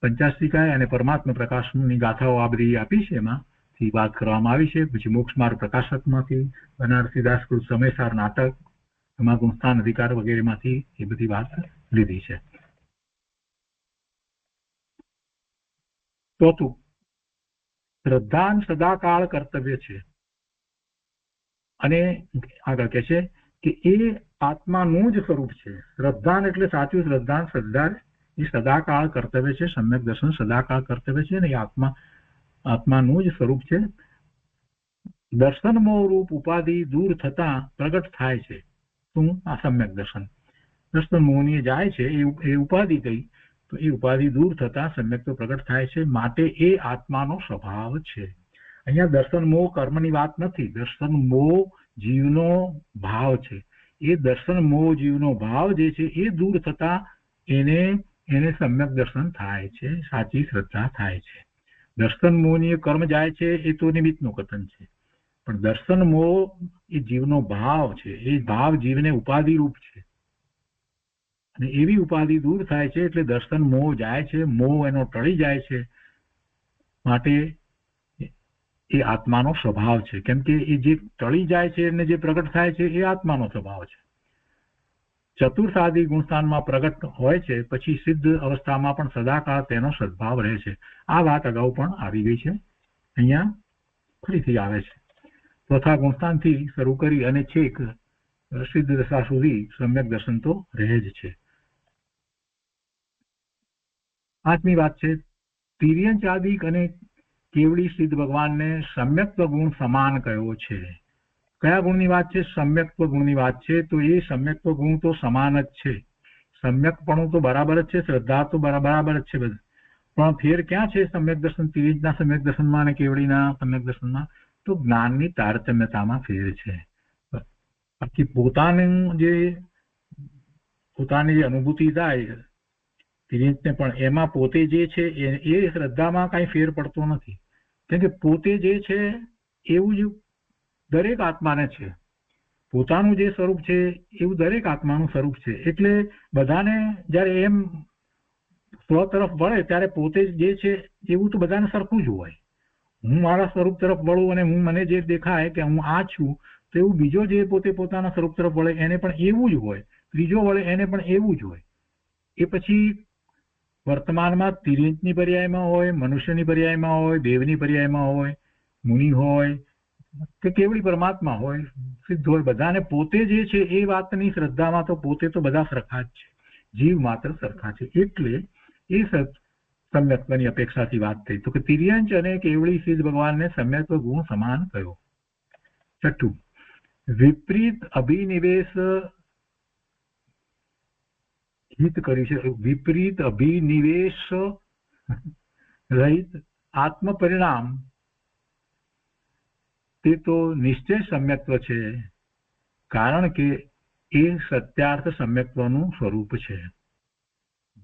B: પંચાસ્તિકાય અને પરમાત્મા પ્રકાશની ગાથાઓ આ બધી આપી છે, એમાંથી વાત કરવામાં આવી છે. પછી મોક્ષ માર્ગ પ્રકાશકમાંથી, બનારસી દાસકૃત સમયસાર નાટક, એમાં ગુણસ્થાન અધિકાર વગેરેમાંથી એ બધી વાત લીધી છે. ચોથું, શ્રદ્ધાન સદાકાળ કર્તવ્ય છે. અને આગળ કહે છે કે એ આત્માનું જ સ્વરૂપ છે. શ્રદ્ધાન એટલે સાચું શ્રદ્ધાન, શ્રદ્ધા એ સદાકાળ કર્તવ્ય છે. સમ્યક દર્શન સદાકાળ કર્તવ્ય છે અને એ આત્માનું જ સ્વરૂપ છે. દર્શનમો રૂપ ઉપાધિ દૂર થતા પ્રગટ થાય છે. શું? આ સમ્યક દર્શન. દર્શન મોહની જાય છે એ ઉપાધિ ગઈ તો એ ઉપાધિ દૂર થતા સમ્યક તો પ્રગટ થાય છે. માટે એ આત્માનો સ્વભાવ છે. અહીંયા દર્શન મોહ કર્મની વાત નથી. દર્શન મોહ જીવનો ભાવ છે. એ દર્શન મોહ જીવનો ભાવ જે છે એ દૂર થતા એને એને સમ્યક દર્શન થાય છે, સાચી શ્રદ્ધા થાય છે. દર્શન મોહની કર્મ જાય છે એ તો નિમિત્તનું કથન છે, પણ દર્શન મોહ એ જીવનો ભાવ છે, એ ભાવ જીવને ઉપાધિ રૂપ છે, અને એવી ઉપાધિ દૂર થાય છે એટલે દર્શન મોહ જાય છે, મોહ એનો ટળી જાય છે. માટે એ આત્માનો સ્વભાવ છે, કેમ કે એ જે ટળી જાય છે અને જે પ્રગટ થાય છે એ આત્માનો સ્વભાવ છે. ચતુર્સાદી ગુણસ્થાનમાં પ્રગટ હોય છે, પછી સિદ્ધ અવસ્થામાં પણ સદાકાળ તેનો સદભાવ રહે છે. આ વાત અગાઉ પણ આવી ગઈ છે, અહીંયા ફરીથી આવે છે. ચોથા ગુણસ્થાનથી શરૂ કરી અને છેક સિદ્ધ દશા સુધી સમ્યક દર્શન તો રહે જ છે. પાંચમી વાત છે, તિર્યંચાદિક અને કેવડી સિદ્ધ ભગવાનને સમ્યક્ત્વ ગુણ સમાન કયો છે. કયા ગુણની વાત છે? સમ્યક્ત્વ ગુણની વાત છે. તો એ સમ્યક્ત્વ ગુણ તો સમાન જ છે, સમ્યકપણું તો બરાબર જ છે, શ્રદ્ધા તો બરાબર જ છે બધું, પણ ફેર ક્યાં છે સમ્યક દર્શન, તિર્યંચના સમ્યક દર્શનમાં અને કેવડીના સમ્યક દર્શનમાં? તો જ્ઞાનની તારતમ્યતામાં ફેર છે. બાકી પોતાની જે અનુભૂતિ થાય તિર્યંચને પણ, એમાં પોતે જે છે એ શ્રદ્ધામાં કાંઈ ફેર પડતો નથી, કેમ કે પોતે જે છે એવું જ દરેક આત્માને છે, પોતાનું જે સ્વરૂપ છે એવું દરેક આત્માનું સ્વરૂપ છે. એટલે બધાને જ્યારે એમ સ્વ તરફ વળે ત્યારે પોતે જે છે એવું તો બધાને સરખું જ હોય. હું મારા સ્વરૂપ તરફ વળું અને મને જે દેખાય કે હું આ છું, તો એવું બીજો જે પોતે પોતાના સ્વરૂપ તરફ વળે એને પણ એવું જ હોય, ત્રીજો વળે એને પણ એવું જ હોય. એ પછી વર્તમાનમાં તિર્યંચની પર્યાયમાં હોય, મનુષ્યની પર્યાયમાં હોય, દેવની પર્યાયમાં હોય, મુનિ હોય કે કેવડી પરમાત્મા હોય, સિદ્ધ હોય, બધાને પોતે જે છે એ વાતની શ્રદ્ધામાં તો પોતે તો બધા સરખા જ છે, જીવ માત્ર સરખા છે. એટલે એ સમ્યક્ત્વની અપેક્ષાથી વાત થઈ. તો કે તિર્યંચ અને કેવડી સિદ્ધ ભગવાનને સમ્યક્ત્વ ગુણ સમાન કયો. છઠ્ઠું, વિપરીત અભિનિવેશ હિત કર્યું છે. વિપરીત અભિનિવેશ રહિત આત્મ પરિણામ તે તો નિશ્ચય સમ્યક્ત્વ છે, કારણ કે એ સત્યાર્થ સમ્યક્ત્વનું સ્વરૂપ છે.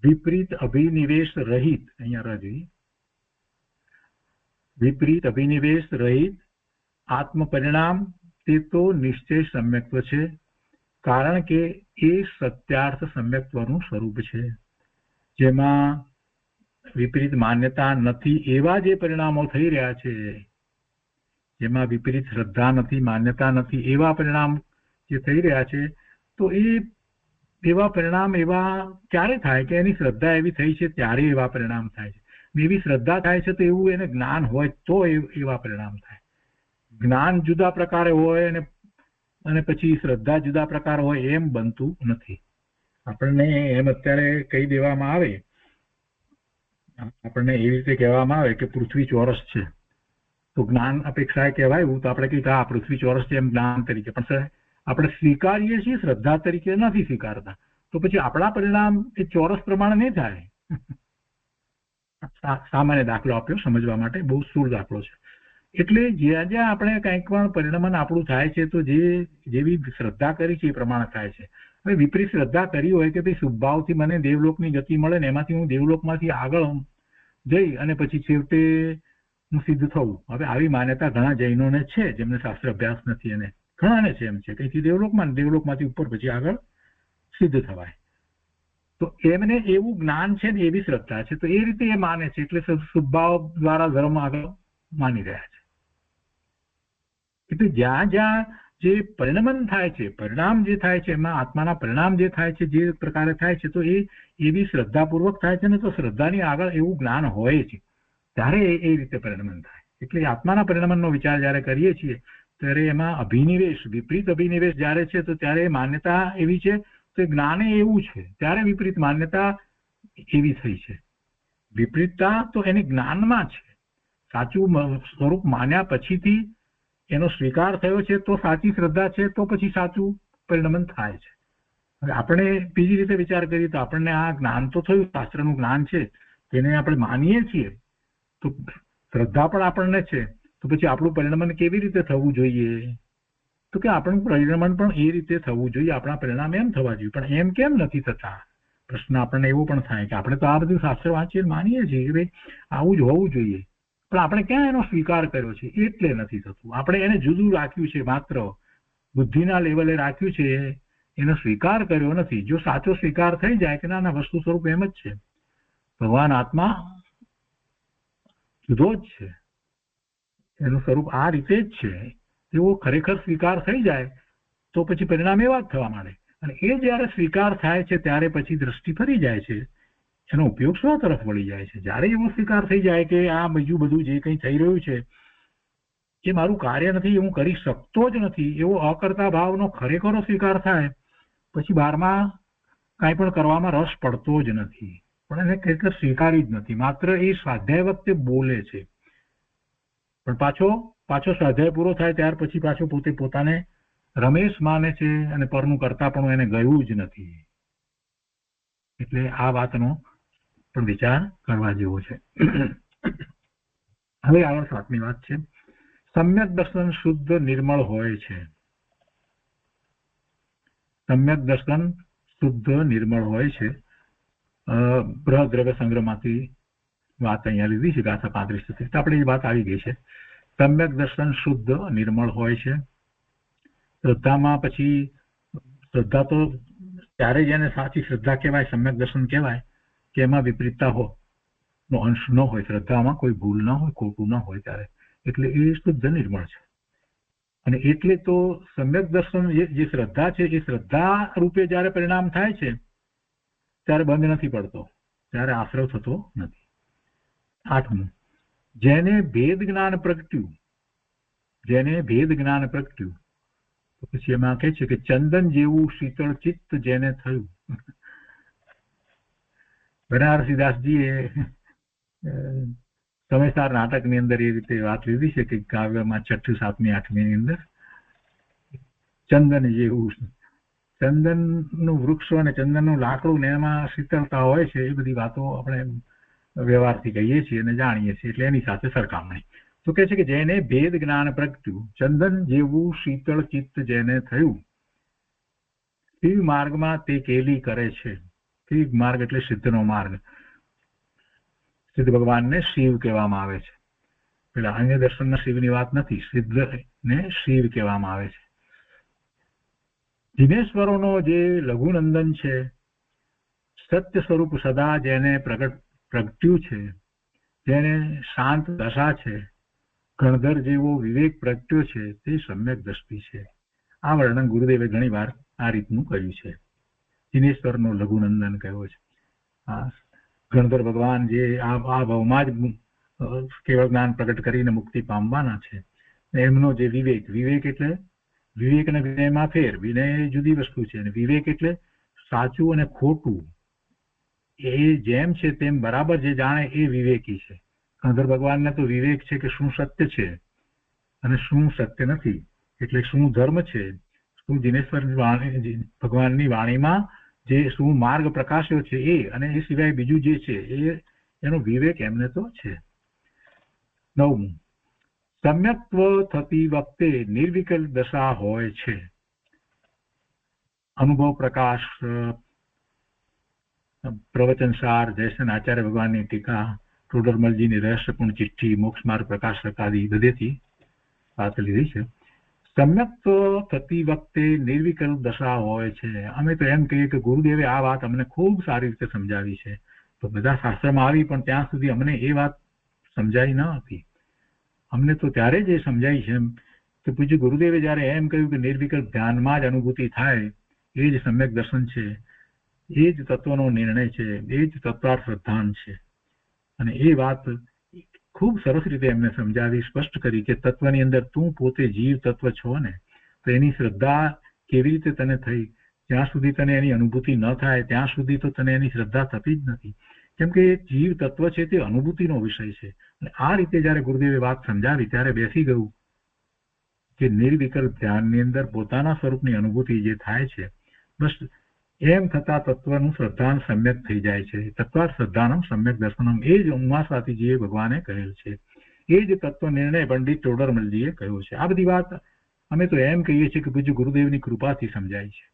B: વિપરીત અભિનિવેશ રહિત, અહીંયા રાજી, વિપરીત અભિનિવેશ રહિત આત્મ પરિણામ તે તો નિશ્ચય સમ્યક્ત્વ છે, કારણ કે એ સત્યાર્થ સમ્યક્ત્વનું સ્વરૂપ છે. જેમાં વિપરીત માન્યતા નથી એવા જે પરિણામો થઈ રહ્યા છે, જેમાં વિપરીત શ્રદ્ધા નથી, માન્યતા નથી, એવા પરિણામ જે થઈ રહ્યા છે, તો એવા પરિણામ એવા ક્યારે થાય કે એની શ્રદ્ધા એવી થઈ છે ત્યારે એવા પરિણામ થાય છે. એવી શ્રદ્ધા થાય છે તો એવું એને જ્ઞાન હોય તો એવા પરિણામ થાય. જ્ઞાન જુદા પ્રકારે હોય અને પછી શ્રદ્ધા જુદા પ્રકાર હોય એમ બનતું નથી. આપણને એમ અત્યારે કહી દેવામાં આવે, આપણને એવી રીતે કહેવામાં આવે કે પૃથ્વી ચોરસ છે, તો જ્ઞાન અપેક્ષાએ કહેવાય એવું તો આપણે કહીએ કે આ પૃથ્વી ચોરસ છે એમ જ્ઞાન તરીકે, પણ આપણે સ્વીકારીએ છીએ, શ્રદ્ધા તરીકે નથી સ્વીકારતા, તો પછી આપણા પરિણામ એ ચોરસ પ્રમાણે નહીં થાય. સામાન્ય દાખલો આપ્યો સમજવા માટે, બહુ સ્થૂળ દાખલો છે. એટલે જ્યાં જ્યાં આપણે કંઈક પણ પરિણામ આપણું થાય છે તો જેવી શ્રદ્ધા કરી છે એ પ્રમાણે થાય છે. હવે વિપરીત શ્રદ્ધા કરી હોય કે ભાઈ શુભભાવથી મને દેવલોકની ગતિ મળે ને એમાંથી હું દેવલોકમાંથી આગળ જઈ અને પછી છેવટે હું સિદ્ધ થવું. હવે આવી માન્યતા ઘણા જૈનોને છે, જેમને શાસ્ત્ર અભ્યાસ નથી, અને ઘણાને છે એમ છે કઈથી દેવલોકમાંથી ઉપર પછી આગળ સિદ્ધ થવાય. તો એમને એવું જ્ઞાન છે ને એવી શ્રદ્ધા છે, તો એ રીતે એ માને છે, એટલે શુભભાવ દ્વારા ધર્મ આગળ માની રહ્યા છે. એટલે જ્યાં જ્યાં જે પરિણમન થાય છે, પરિણામ જે થાય છે, એમાં આત્માના પરિણામ જે થાય છે, જે પ્રકારે થાય છે, તો એ એવી શ્રદ્ધાપૂર્વક થાય છે ને, તો શ્રદ્ધાની આગળ એવું જ્ઞાન હોય છે ત્યારે એ રીતે પરિણમન થાય. એટલે આત્માના પરિણમનનો વિચાર જયારે કરીએ છીએ ત્યારે એમાં અભિનિવેશ, વિપરીત અભિનિવેશ જયારે છે તો ત્યારે માન્યતા એવી છે, તો જ્ઞાને એવું છે ત્યારે વિપરીત માન્યતા એવી થઈ છે. વિપરીતતા તો એની જ્ઞાનમાં છે, સાચું સ્વરૂપ માન્યા પછીથી એનો સ્વીકાર થયો છે તો સાચી શ્રદ્ધા છે, તો પછી સાચું પરિણમન થાય છે. હવે આપણે બીજી રીતે વિચાર કરીએ તો આપણને આ જ્ઞાન તો થયું, શાસ્ત્રનું જ્ઞાન છે, તેને આપણે માનીએ છીએ, તો શ્રદ્ધા પણ આપણને છે, તો પછી આપણું પરિણમન કેવી રીતે થવું જોઈએ? તો કે આપણું પરિણમન પણ એ રીતે થવું જોઈએ, આપણા પરિણામ એમ થવા જોઈએ, પણ એમ કેમ નથી થતા? પ્રશ્ન આપણને એવો પણ થાય કે આપણે તો આ બધું શાસ્ત્ર વાંચીએ માનીએ છીએ કે ભાઈ આવું જ હોવું જોઈએ, પણ આપણે ક્યાં એનો સ્વીકાર કર્યો છે એટલે નથી થતું. આપણે એને જુદું રાખ્યું છે, માત્ર બુદ્ધિના લેવલે રાખ્યું છે, એનો સ્વીકાર કર્યો નથી. જો સાચો સ્વીકાર થઈ જાય કે ના વસ્તુ સ્વરૂપ એમ જ છે, ભગવાન આત્મા જુદો જ છે, એનું સ્વરૂપ આ રીતે જ છે, એવો ખરેખર સ્વીકાર થઈ જાય તો પછી પરિણામ એવા જ થવા માંડે. અને એ જયારે સ્વીકાર થાય છે ત્યારે પછી દ્રષ્ટિ ફરી જાય છે, એનો ઉપયોગ સ્વ તરફ વળી જાય છે. જયારે એવો સ્વીકાર થઈ જાય કે આ બીજું બધું જે કંઈ થઈ રહ્યું છે એ મારું કાર્ય નથી, હું કરી શકતો જ નથી, એવો અકર્તા ભાવનો ખરેખરો સ્વીકાર થાય પછી બારમાં કાંઈ પણ કરવામાં રસ પડતો જ નથી, પણ એને ખરેખર સ્વીકારી જ નથી. માત્ર એ સ્વાધ્યાય વખતે બોલે છે, પણ પાછો સ્વાધ્યાય પૂરો થાય ત્યાર પછી પાછો પોતે પોતાને રમેશ માને છે અને પરનું કરતા પણ એને ગયું જ નથી. એટલે આ વાતનો પણ વિચાર કરવા જેવો છે. હવે આગળ 7મી વાત છે, સમ્યક દર્શન શુદ્ધ નિર્મળ હોય છે. સમ્યક દર્શન શુદ્ધ નિર્મળ હોય છે. બૃહદ્રવ્ય સંગ્રહમાંથી વાત અહીંયા લીધી છે, ગાથા 35-36, આપણે એ વાત આવી ગઈ છે. સમ્યક દર્શન શુદ્ધ નિર્મળ હોય છે. શ્રદ્ધામાં પછી શ્રદ્ધા તો ત્યારે જ એને સાચી શ્રદ્ધા કહેવાય, સમ્યક દર્શન કહેવાય કે એમાં વિપરીતતા નો અંશ ન હોય, શ્રદ્ધામાં કોઈ ભૂલ ન હોય, ખોટું ન હોય ત્યારે, એટલે એ શુદ્ધ નિર્મળ છે. અને એટલે તો સમ્યક દર્શન જે શ્રદ્ધા છે એ શ્રદ્ધા રૂપે જયારે પરિણામ થાય છે ત્યારે બંધ નથી પડતો, ત્યારે આશ્રવ થતો નથી. 8મું, જેને ભેદ જ્ઞાન પ્રગટ્યું, તો પછી એમાં કહે છે કે ચંદન જેવું શીતળ ચિત્ત જેને થયું. બનારસીદાસજીએ સમયસાર નાટકની અંદર એ રીતે વાત લીધી છે કે કાવ્યમાં 6ઠ્ઠી, 7મી, 8મી અંદર ચંદન જેવું, ચંદનનું વૃક્ષ અને ચંદનનું લાકડું ને એમાં શીતળતા હોય છે, એ બધી વાતો આપણે વ્યવહારથી કહીએ છીએ અને જાણીએ છીએ, એટલે એની સાથે સરખામણી. તો કહે છે કે જેને ભેદ જ્ઞાન પ્રગટ્યું, ચંદન જેવું શીતળ ચિત્ત જેને થયું, શિવ માર્ગમાં તે કેલી કરે છે. શિવ માર્ગ એટલે સિદ્ધનો માર્ગ, સિદ્ધ ભગવાનને શિવ કહેવામાં આવે છે. પેલા અન્ય દર્શનના શિવની વાત નથી, સિદ્ધને શિવ કહેવામાં આવે છે. દિનેશ્વરોનો જે લઘુનંદન છે, સત્ય સ્વરૂપ સદા જેને પ્રગટ્યું છે, જેને શાંત દશા છે, ગણધર જેવો વિવેક પ્રગટ્યો છે, તે સમ્યક દ્રષ્ટિ છે. આ વર્ણન ગુરુદેવે ઘણી વાર આ રીતનું કર્યું છે. દિનેશ્વરનો લઘુનંદન કહ્યો છે. ગણધર ભગવાન જે આ ભાવમાં જ કેવળ જ્ઞાન પ્રગટ કરીને મુક્તિ પામવાના છે, એમનો જે વિવેક એટલે વિવેક અને વિનયમાં ફેર, વિનય જુદી વસ્તુ છે, અને વિવેક એટલે સાચું અને ખોટું એ જેમ છે તેમ બરાબર જે જાણે એ વિવેકી છે. ગણધર ભગવાનને તો વિવેક છે કે શું સત્ય છે અને શું સત્ય નથી, એટલે શું ધર્મ છે, શું દિનેશ્વર ભગવાનની વાણીમાં જે શું માર્ગ પ્રકાશ્યો છે એ, અને એ સિવાય બીજું જે છે એનો વિવેક એમને તો છે. 9મું, સમ્યક્ત્વ થતી વખતે નિર્વિકલ્પ દશા હોય છે. અનુભવ પ્રકાશ, પ્રવચનસાર, જયસન આચાર્ય ભગવાનની ટીકા, ટોડરમલજીની રહસ્યપૂર્ણ ચિઠ્ઠી, મોક્ષ માર્ગ પ્રકાશ શકાદી બધેથી વાત લીધી છે. સમ્યક્ત્વ થતી વખતે નિર્વિકલ્પ દશા હોય છે. અમે તો એમ કહીએ કે ગુરુદેવે આ વાત અમને ખૂબ સારી રીતે સમજાવી છે, તો બધા શાસ્ત્રમાં આવી પણ ત્યાં સુધી અમને એ વાત સમજાઈ ન હતી. અમને તો ત્યારે જ એ સમજાય છે કે પૂજ્ય ગુરુદેવે જયારે એમ કહ્યું કે નિર્વિકલ્પ ધ્યાનમાં જ અનુભૂતિ થાય એ જ સમ્યક દર્શન છે, એ જ તત્વનો નિર્ણય છે, એ જ તત્વાર્થ શ્રદ્ધાન છે. અને એ વાત ખૂબ સરસ રીતે એમને સમજાવી, સ્પષ્ટ કરી કે તત્વની અંદર તું પોતે જીવ તત્વ છો ને, તો એની શ્રદ્ધા કેવી રીતે તને થઈ, જ્યાં સુધી તને એની અનુભૂતિ ન થાય ત્યાં સુધી તો તને એની શ્રદ્ધા થતી જ નથી, કેમ કે જીવ તત્વ છે તે અનુભૂતિનો વિષય છે. અને આ રીતે જયારે ગુરુદેવે વાત સમજાવી ત્યારે બેસી ગયું કે નિર્વિકલ્પ ધ્યાનની અંદર પોતાના સ્વરૂપની અનુભૂતિ જે થાય છે, બસ એમ થતા તત્વનું શ્રદ્ધાન સમ્યક થઈ જાય છે. તત્વાર્થ શ્રદ્ધાનમ સમ્યક દર્શનમ, એ જ ઉમાસ્વાતીજીએ ભગવાને કહેલ છે, એ જ તત્વ નિર્ણય પંડિત ટોડરમલજીએ કહ્યું છે. આ બધી વાત અમે તો એમ કહીએ છીએ કે પૂજ્ય ગુરુદેવની કૃપાથી સમજાય છે.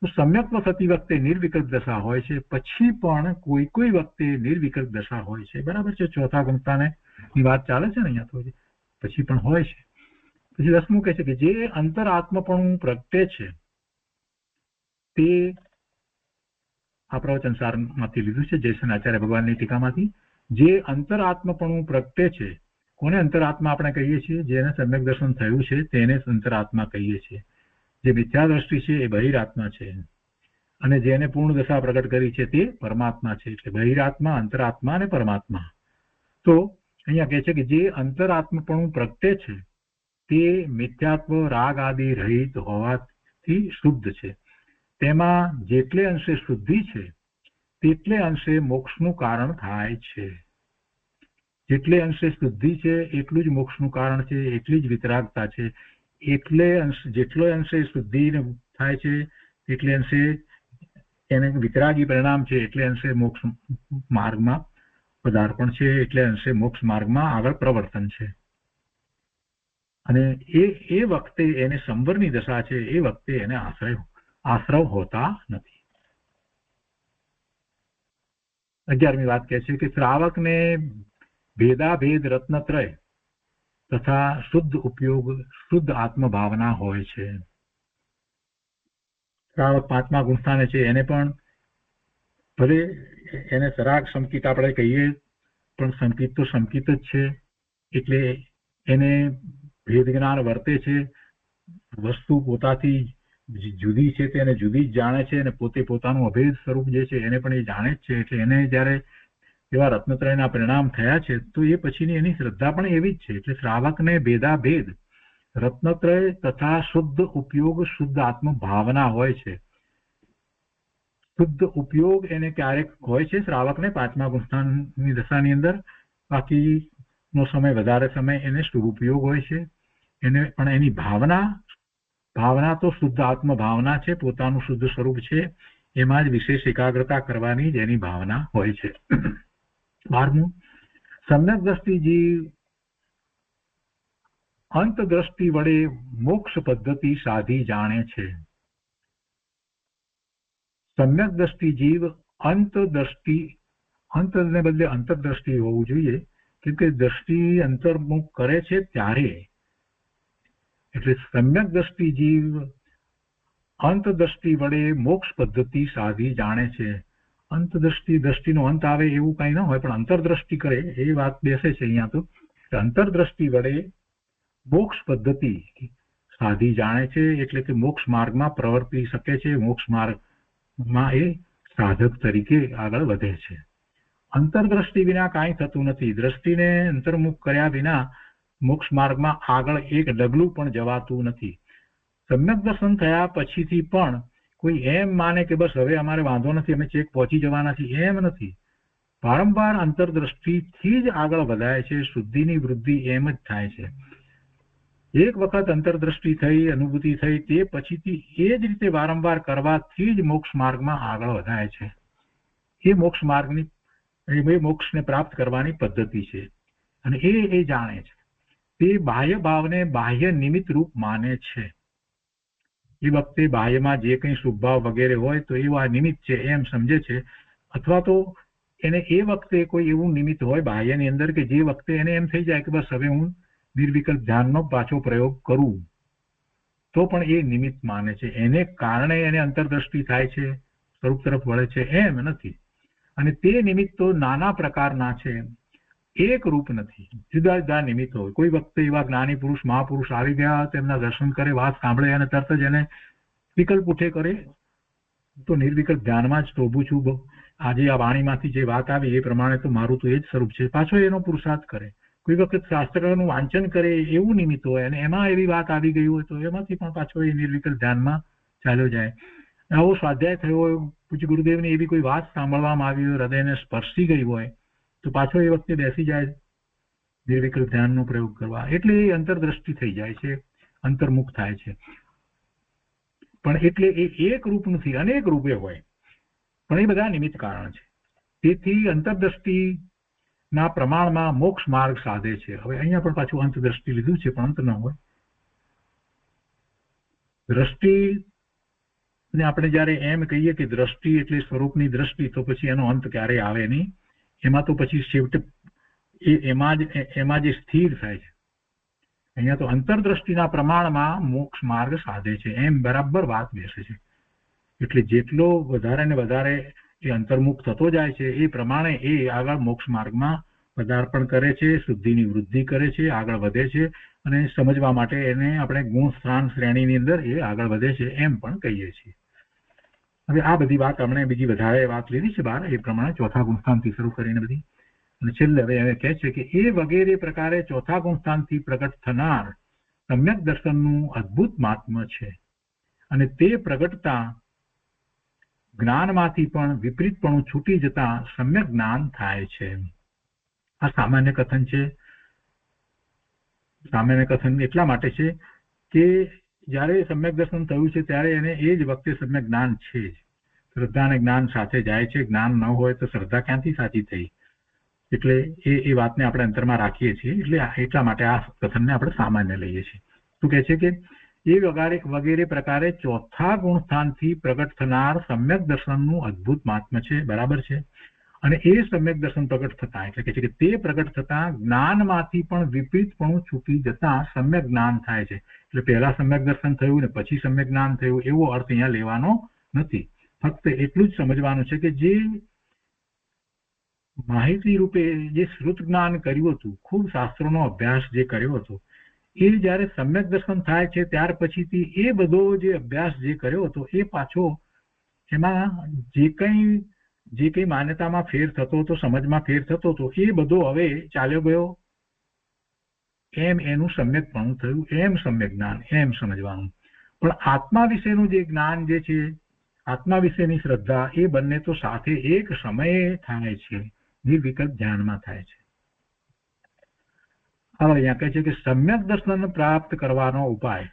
B: તો સમ્યક્ત્વ થતી વખતે નિર્વિકલ્પ દશા હોય છે, પછી પણ કોઈ વખતે નિર્વિકલ્પ દશા હોય છે. બરાબર છે. ચોથા ગુણતાને ની વાત ચાલે છે ને અહીંયા તો, પછી પણ હોય છે. પછી 10મું કહે છે કે જે અંતરાત્મપણું પ્રગટે છે તે આ પ્રવચન સારમાંથી લીધું છે, જયસન આચાર્ય ભગવાનની ટીકામાંથી. જે અંતરાત્મપણું પ્રગટે છે, કોને અંતરાત્મા આપણે કહીએ છીએ? જેને સમ્યક દર્શન થયું છે તેને અંતરાત્મા કહીએ છીએ. જે મિથ્યા દ્રષ્ટિ છે એ બહિરાત્મા છે, અને જેને પૂર્ણ દશા પ્રગટ કરી છે તે પરમાત્મા છે. એટલે બહિરાત્મા, અંતરાત્મા અને પરમાત્મા. તો અહીંયા કહે છે કે જે અંતરાત્મપણું પ્રગટે છે તે મિથ્યાત્વ રાગ આદિ રહિત હોવાથી શુદ્ધ છે. તેમાં જેટલે અંશે શુદ્ધિ છે તેટલે અંશે મોક્ષનું કારણ થાય છે. જેટલે અંશે શુદ્ધિ છે એટલું જ મોક્ષનું કારણ છે, એટલી જ વિતરાગતા છે. જેટલો અંશે શુદ્ધિ થાય છે એટલે અંશે એને વિતરાગી પરિણામ છે, એટલે અંશે મોક્ષ માર્ગમાં પદાર્પણ છે, એટલે અંશે મોક્ષ માર્ગમાં આગળ પ્રવર્તન છે. અને એ વખતે એને સંવરની દશા છે, એ વખતે એને આશ્રવ હોતા નથી. 11મી વાત કહે છે કે શ્રાવકને ભેદાભેદ રત્નત્રય તથા શુદ્ધ ઉપયોગ શુદ્ધ આત્મભાવના હોય છે. શ્રાવક 5મા ગુણસ્થાને છે, એને પણ ભલે એને સરાગ સંકિત આપણે કહીએ, પણ સંકિત તો સંકિત જ છે. એટલે એને ભેદ જ્ઞાન વર્તે છે. વસ્તુ પોતાથી જુદી છે તેને જુદી જ જાણે છે, અને પોતે પોતાનું અભેદ સ્વરૂપ જે છે એને પણ એ જાણે જ છે. એટલે એને જયારે એવા રત્નત્રયના પરિણામ થયા છે તો એ પછીની એની શ્રદ્ધા પણ એવી જ છે. એટલે શ્રાવકને ભેદાભેદ રત્નત્રય તથા શુદ્ધ ઉપયોગ શુદ્ધ આત્મ ભાવના હોય છે. શુદ્ધ ઉપયોગ એને ક્યારેક હોય છે શ્રાવકને 5મા ગુણસ્થાનની દશાની અંદર, બાકીનો સમય વધારે સમય એને શુભ ઉપયોગ હોય છે. એને પણ એની ભાવના તો શુદ્ધ આત્મ ભાવના છે, પોતાનું શુદ્ધ સ્વરૂપ છે, એમાં જ વિશેષ એકાગ્રતા કરવાની જ એની ભાવના હોય છે. 12મું સમ્યક દ્રષ્ટિ જીવ અંતદ્રષ્ટિ વડે મોક્ષ પદ્ધતિ સાધી જાણે છે. સમ્યક દ્રષ્ટિ જીવ અંતને બદલે અંતરદ્રષ્ટિ હોવું જોઈએ, કેમ કે દ્રષ્ટિ અંતર્મુખ કરે છે ત્યારે. એટલે સમ્યક દ્રષ્ટિ જીવ અંતદ્રષ્ટિ વડે મોક્ષ પદ્ધતિ સાધી જાણે છે. દ્રષ્ટિનો અંત આવે એવું કઈ ન હોય, પણ અંતરદ્રષ્ટિ કરે એ વાત બેસે છે અહીંયા તો. અંતરદ્રષ્ટિ વડે મોક્ષ પદ્ધતિ સાધી જાણે છે, એટલે કે મોક્ષ માર્ગમાં પ્રવર્તી શકે છે, મોક્ષ માર્ગમાં એ સાધક તરીકે આગળ વધે છે. અંતરદ્રષ્ટિ વિના કાંઈ થતું નથી. દ્રષ્ટિને અંતર્મુખ કર્યા વિના મોક્ષ માર્ગમાં આગળ એક ડગલું પણ જવાતું નથી. સમ્યક દર્શન થયા પછીથી પણ કોઈ એમ માને કે બસ હવે અમારે વાંધો નથી, અમે ચેક પહોંચી જવાના છીએ, એમ નથી. વારંવાર અંતરદ્રષ્ટિથી જ આગળ વધાય છે. શુદ્ધિની વૃદ્ધિ એમ જ થાય છે. એક વખત અંતરદ્રષ્ટિ થઈ, અનુભૂતિ થઈ, તે પછીથી એ જ રીતે વારંવાર કરવાથી જ મોક્ષ માર્ગમાં આગળ વધાય છે. એ મોક્ષ માર્ગની મોક્ષને પ્રાપ્ત કરવાની પદ્ધતિ છે, અને એ જાણે છે. તે બાહ્ય ભાવને બાહ્ય નિમિત્ત રૂપ માને છે. એ વખતે બાહ્યમાં જે કંઈ શુભભાવ વગેરે હોય તો એવું આ નિમિત્ત છે એમ સમજે છે. અથવા તો એને એ વખતે કોઈ એવું નિમિત્ત હોય બાહ્યની અંદર કે જે વખતે એને એમ થઈ જાય કે બસ હવે હું નિર્વિકલ્પ ધ્યાનનો પાછો પ્રયોગ કરું, તો પણ એ નિમિત્ત માને છે. એને કારણે એને અંતરદ્રષ્ટિ થાય છે, સ્વરૂપ તરફ વળે છે, એમ નથી. અને તે નિમિત્ત તો નાના પ્રકારના છે, એક રૂપ નથી. જુદા જુદા નિમિત્ત હોય. કોઈ વખતે એવા જ્ઞાની પુરુષ મહાપુરુષ આવી ગયા, તેમના દર્શન કરે, વાત સાંભળે અને તરત જ એને વિકલ્પ ઉઠે કરે તો નિર્વિકલ્પ ધ્યાનમાં જ શોભું છું, આજે આ વાણીમાંથી જે વાત આવી એ પ્રમાણે તો મારું તો એ જ સ્વરૂપ છે, પાછો એનો પુરુષાર્થ કરે. કોઈ વખત શાસ્ત્રનું વાંચન કરે એવું નિમિત્ત હોય અને એમાં એવી વાત આવી ગઈ હોય તો એમાંથી પણ પાછો એ નિર્વિકલ્પ ધ્યાનમાં ચાલ્યો જાય. આવો સ્વાધ્યાય થયો હોય, પૂજ્ય ગુરુદેવની એવી કોઈ વાત સાંભળવામાં આવી હોય, હૃદયને સ્પર્શી ગઈ હોય તો પાછો એ વખતે બેસી જાય નિર્વિકલ્પ ધ્યાનનો પ્રયોગ કરવા. એટલે એ અંતરદ્રષ્ટિ થઈ જાય છે, અંતર્મુખ થાય છે. પણ એટલે એ એક રૂપ નથી, અનેક રૂપે હોય, પણ એ બધા નિમિત્ત કારણ છે. તેથી અંતરદ્રષ્ટિ ના પ્રમાણમાં મોક્ષ માર્ગ સાધે છે. હવે અહીંયા પણ પાછું અંતદ્રષ્ટિ લીધું છે, પણ અંત ન હોય. દ્રષ્ટિ અને આપણે જયારે એમ કહીએ કે દ્રષ્ટિ એટલે સ્વરૂપની દ્રષ્ટિ, તો પછી એનો અંત ક્યારેય આવે નહીં. એમાં તો પછી છેવટે એમાં જ સ્થિર થાય છે. અહીંયા તો અંતરદ્રષ્ટિના પ્રમાણમાં મોક્ષ માર્ગ સાધે છે, એમ બરાબર વાત બેસે છે. એટલે જેટલો વધારે ને વધારે એ અંતર્મુખ થતો જાય છે એ પ્રમાણે એ આગળ મોક્ષ માર્ગમાં પદાર્પણ કરે છે, શુદ્ધિની વૃદ્ધિ કરે છે, આગળ વધે છે. અને સમજવા માટે એને આપણે ગુણ સ્થાન શ્રેણીની અંદર એ આગળ વધે છે એમ પણ કહીએ છીએ. હવે આ બધી વાત આપણે બીજી વધારે વાત લીધી છે બહાર, એ પ્રમાણે ચોથા ગુણસ્થાનથી શરૂ કરીને બધી. અને છેલ્લે હવે એને કહે છે કે એ વગેરે પ્રકારે ચોથા ગુણસ્થાનથી પ્રગટ થનાર સમ્યક દર્શનનું અદ્ભુત મહાત્મ્ય છે. અને તે પ્રગટતા જ્ઞાનમાંથી પણ વિપરીતપણું છૂટી જતા સમ્યક જ્ઞાન થાય છે. આ સામાન્ય કથન છે. સામાન્ય કથન એટલા માટે છે કે જયારે સમ્યક દર્શન થયું છે ત્યારે એને એ જ વખતે સમ્યક જ્ઞાન છે જ. શ્રદ્ધા અને જ્ઞાન સાથે જાય છે. જ્ઞાન ન હોય તો શ્રદ્ધા ક્યાંથી સાચી થઈ? એટલે એ વાતને આપણે અંતરમાં રાખીએ છીએ. એટલે એટલા માટે આ કથનને આપણે સામાન્ય લઈએ છીએ. શું કહે છે કે એ વગેરે પ્રકારે ચોથા ગુણસ્થાનથી પ્રગટ થનાર સમ્યક દર્શનનું અદ્ભુત મહાત્મ્ય છે. બરાબર છે. અને એ સમ્યક દર્શન પ્રગટ થતા એટલે કે છે કે તે પ્રગટ થતા જ્ઞાનમાંથી પણ વિપરીતપણું છૂટી જતા સમ્યક જ્ઞાન થાય છે. એટલે પહેલા સમ્યક દર્શન થયું ને પછી સમ્યક જ્ઞાન થયું એવો અર્થ અહીંયા લેવાનો નથી. ફક્ત એટલું જ સમજવાનું છે કે જે માહિતી રૂપે જે શ્રુત જ્ઞાન કર્યું હતું, ખૂબ શાસ્ત્રોનો અભ્યાસ જે કર્યો હતો, એ જયારે સમ્યક દર્શન થાય છે ત્યાર પછીથી એ બધો જે અભ્યાસ જે કર્યો હતો એ પાછો એમાં જે કંઈ માન્યતામાં ફેર થતો હતો, સમજમાં ફેર થતો હતો, એ બધો હવે ચાલ્યો ગયો. એમ એનું સમ્યકપણું થયું, એમ સમ્યક જ્ઞાન, એમ સમજવાનું. પણ આત્મા વિશેનું જે જ્ઞાન જે છે, આત્મા વિશેની શ્રદ્ધા, એ બંને તો સાથે એક સમયે થાય છે, નિર્વિકલ્પ ધ્યાનમાં થાય છે. હવે અહીંયા કહે છે કે સમ્યક દર્શન પ્રાપ્ત કરવાનો ઉપાય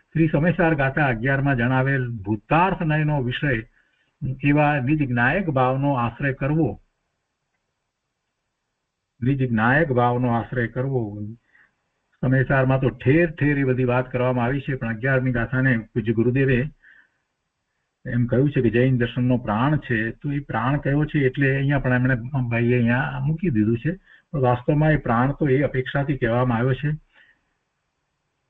B: શ્રી સમયસાર ગાથા 11માં જણાવેલ ભૂતાર્થ નયનો વિષય એવા નિજ જ્ઞાયક ભાવનો આશ્રય કરવો. નિજ જ્ઞાયક ભાવનો આશ્રય કરવો. સમયસારમાં તો ઠેર ઠેર એ બધી વાત કરવામાં આવી છે, પણ 11મી ગાથાને પૂજ્ય ગુરુદેવે એમ કહ્યું છે કે જૈન દર્શનનો પ્રાણ છે. તો એ પ્રાણ કયો છે એટલે અહીંયા પણ એમણે ભાઈએ અહીંયા મૂકી દીધું છે. પણ વાસ્તવમાં એ પ્રાણ તો એ અપેક્ષાથી કહેવામાં આવ્યો છે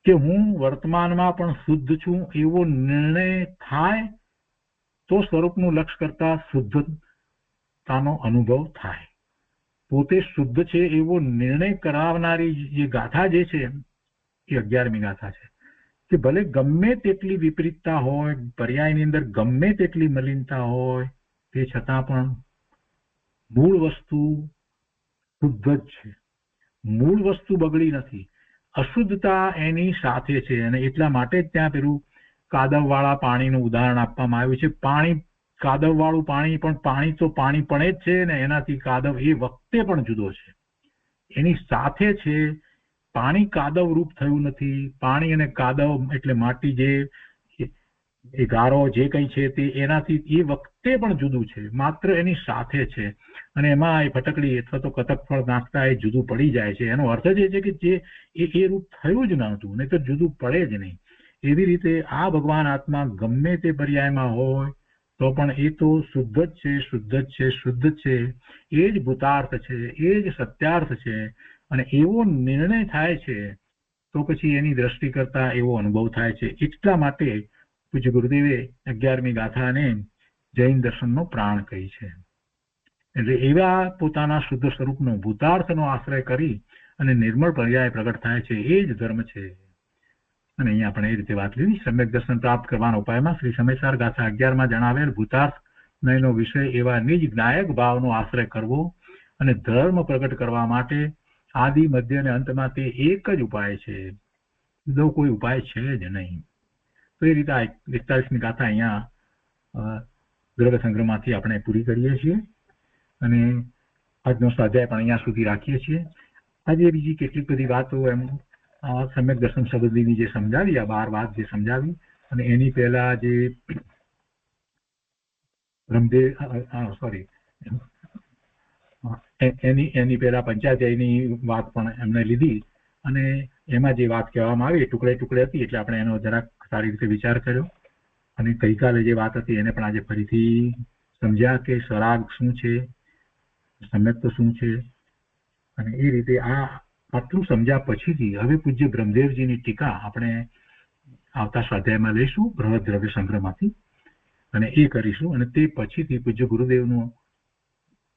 B: કે હું વર્તમાનમાં પણ શુદ્ધ છું એવો નિર્ણય થાય તો સ્વરૂપનું લક્ષ્ય કરતા શુદ્ધતાનો અનુભવ થાય. પોતે શુદ્ધ છે એવો નિર્ણય કરાવનારી જે ગાથા જે છે એ 11મી ગાથા છે. કે ભલે ગમે તેટલી વિપરીતતા હોય, પર્યાયની અંદર ગમે તેટલી મલિનતા હોય, તે છતાં પણ મૂળ વસ્તુ શુદ્ધ જ છે. મૂળ વસ્તુ બગડી નથી. અશુદ્ધતા એની સાથે છે. અને એટલા માટે જ ત્યાં પેલું કાદવવાળા પાણીનું ઉદાહરણ આપવામાં આવ્યું છે. પાણી, કાદવવાળું પાણી, પણ પાણી તો પાણી પણ જ છે ને એનાથી કાદવ એ વખતે પણ જુદો છે, એની સાથે છે. પાણી કાદવ રૂપ થયું નથી. પાણી અને કાદવ એટલે માટી, જે એ ગારો જે કંઈ છે તે એનાથી એ વખતે પણ જુદું છે, માત્ર એની સાથે છે. અને એમાં એ ફટકડી અથવા તો કતક ફળ નાખતા એ જુદું પડી જાય છે. એનો અર્થ જ એ છે કે જે એ રૂપ થયું જ નહોતું, નહીં તો જુદું પડે જ નહીં. એવી રીતે આ ભગવાન આત્મા ગમે તે પર્યાયમાં હોય તો પણ એ તો શુદ્ધ જ છે, શુદ્ધ જ છે, શુદ્ધ જ છે. એ જ ભૂતાર્થ છે, એ જ સત્યાર્થ છે. અને એવો નિર્ણય થાય છે તો પછી એની દ્રષ્ટિ કરતા એવો અનુભવ થાય છે. એટલા માટે પૂજ્ય ગુરુદેવે 11મી ગાથાને જૈન દર્શનનો પ્રાણ કહી છે. એટલે એવા પોતાના શુદ્ધ સ્વરૂપનો ભૂતાર્થનો આશ્રય કરી અને નિર્મળ પર્યાય પ્રગટ થાય છે, એ જ ધર્મ છે. અને અહીંયા આપણે એ રીતે વાત લીધી. સમ્યક દર્શન પ્રાપ્ત કરવાના ઉપાયમાં શ્રી સમયસાર ગાથા 11માં જણાવેલ ભૂતાર્થ નયનો વિષય એવા નિજ જ્ઞાયક ભાવનો આશ્રય કરવો અને ધર્મ પ્રગટ કરવા માટે આદિ, મધ્ય અને અંતમાં તે એક જ ઉપાય છે. બીજો કોઈ ઉપાય છે જ નહીં. તો એ રીતે 41મી ગાથા અહીંયા દ્રવ્ય સંગ્રહમાંથી આપણે પૂરી કરીએ છીએ અને આજનો સ્વાધ્યાય પણ અહીંયા સુધી રાખીએ છીએ. આજે બીજી કેટલીક બધી વાતો એમ સમ્યક દર્શન શબ્દની જે સમજાવી, આ 12 વાત જે સમજાવી, અને એની પહેલા જે એની પહેલા પંચાધ્યાયની વાત પણ એમને લીધી. અને એમાં જે વાત કહેવામાં આવી ટુકડે ટુકડે હતી, એટલે આપણે એનો જરાક સારી રીતે વિચાર કર્યો. અને ગઈકાલે જે વાત હતી એને પણ આજે ફરીથી સમજ્યા કે સરાગ શું છે, સમ્યક્ત શું છે. અને એ રીતે આટલું સમજ્યા પછીથી હવે પૂજ્ય બ્રહ્મદેવજીની ટીકા આપણે આવતા સ્વાધ્યાયમાં લઈશું બૃહદ દ્રવ્ય સંગ્રહમાંથી, અને એ કરીશું. અને તે પછીથી પૂજ્ય ગુરુદેવનું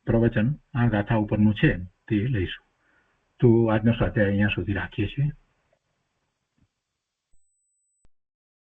B: પ્રવચન આ ગાથા ઉપરનું છે તે લઈશું. તો આજનો સ્વાધ્યાય અહીંયા સુધી રાખીએ છીએ.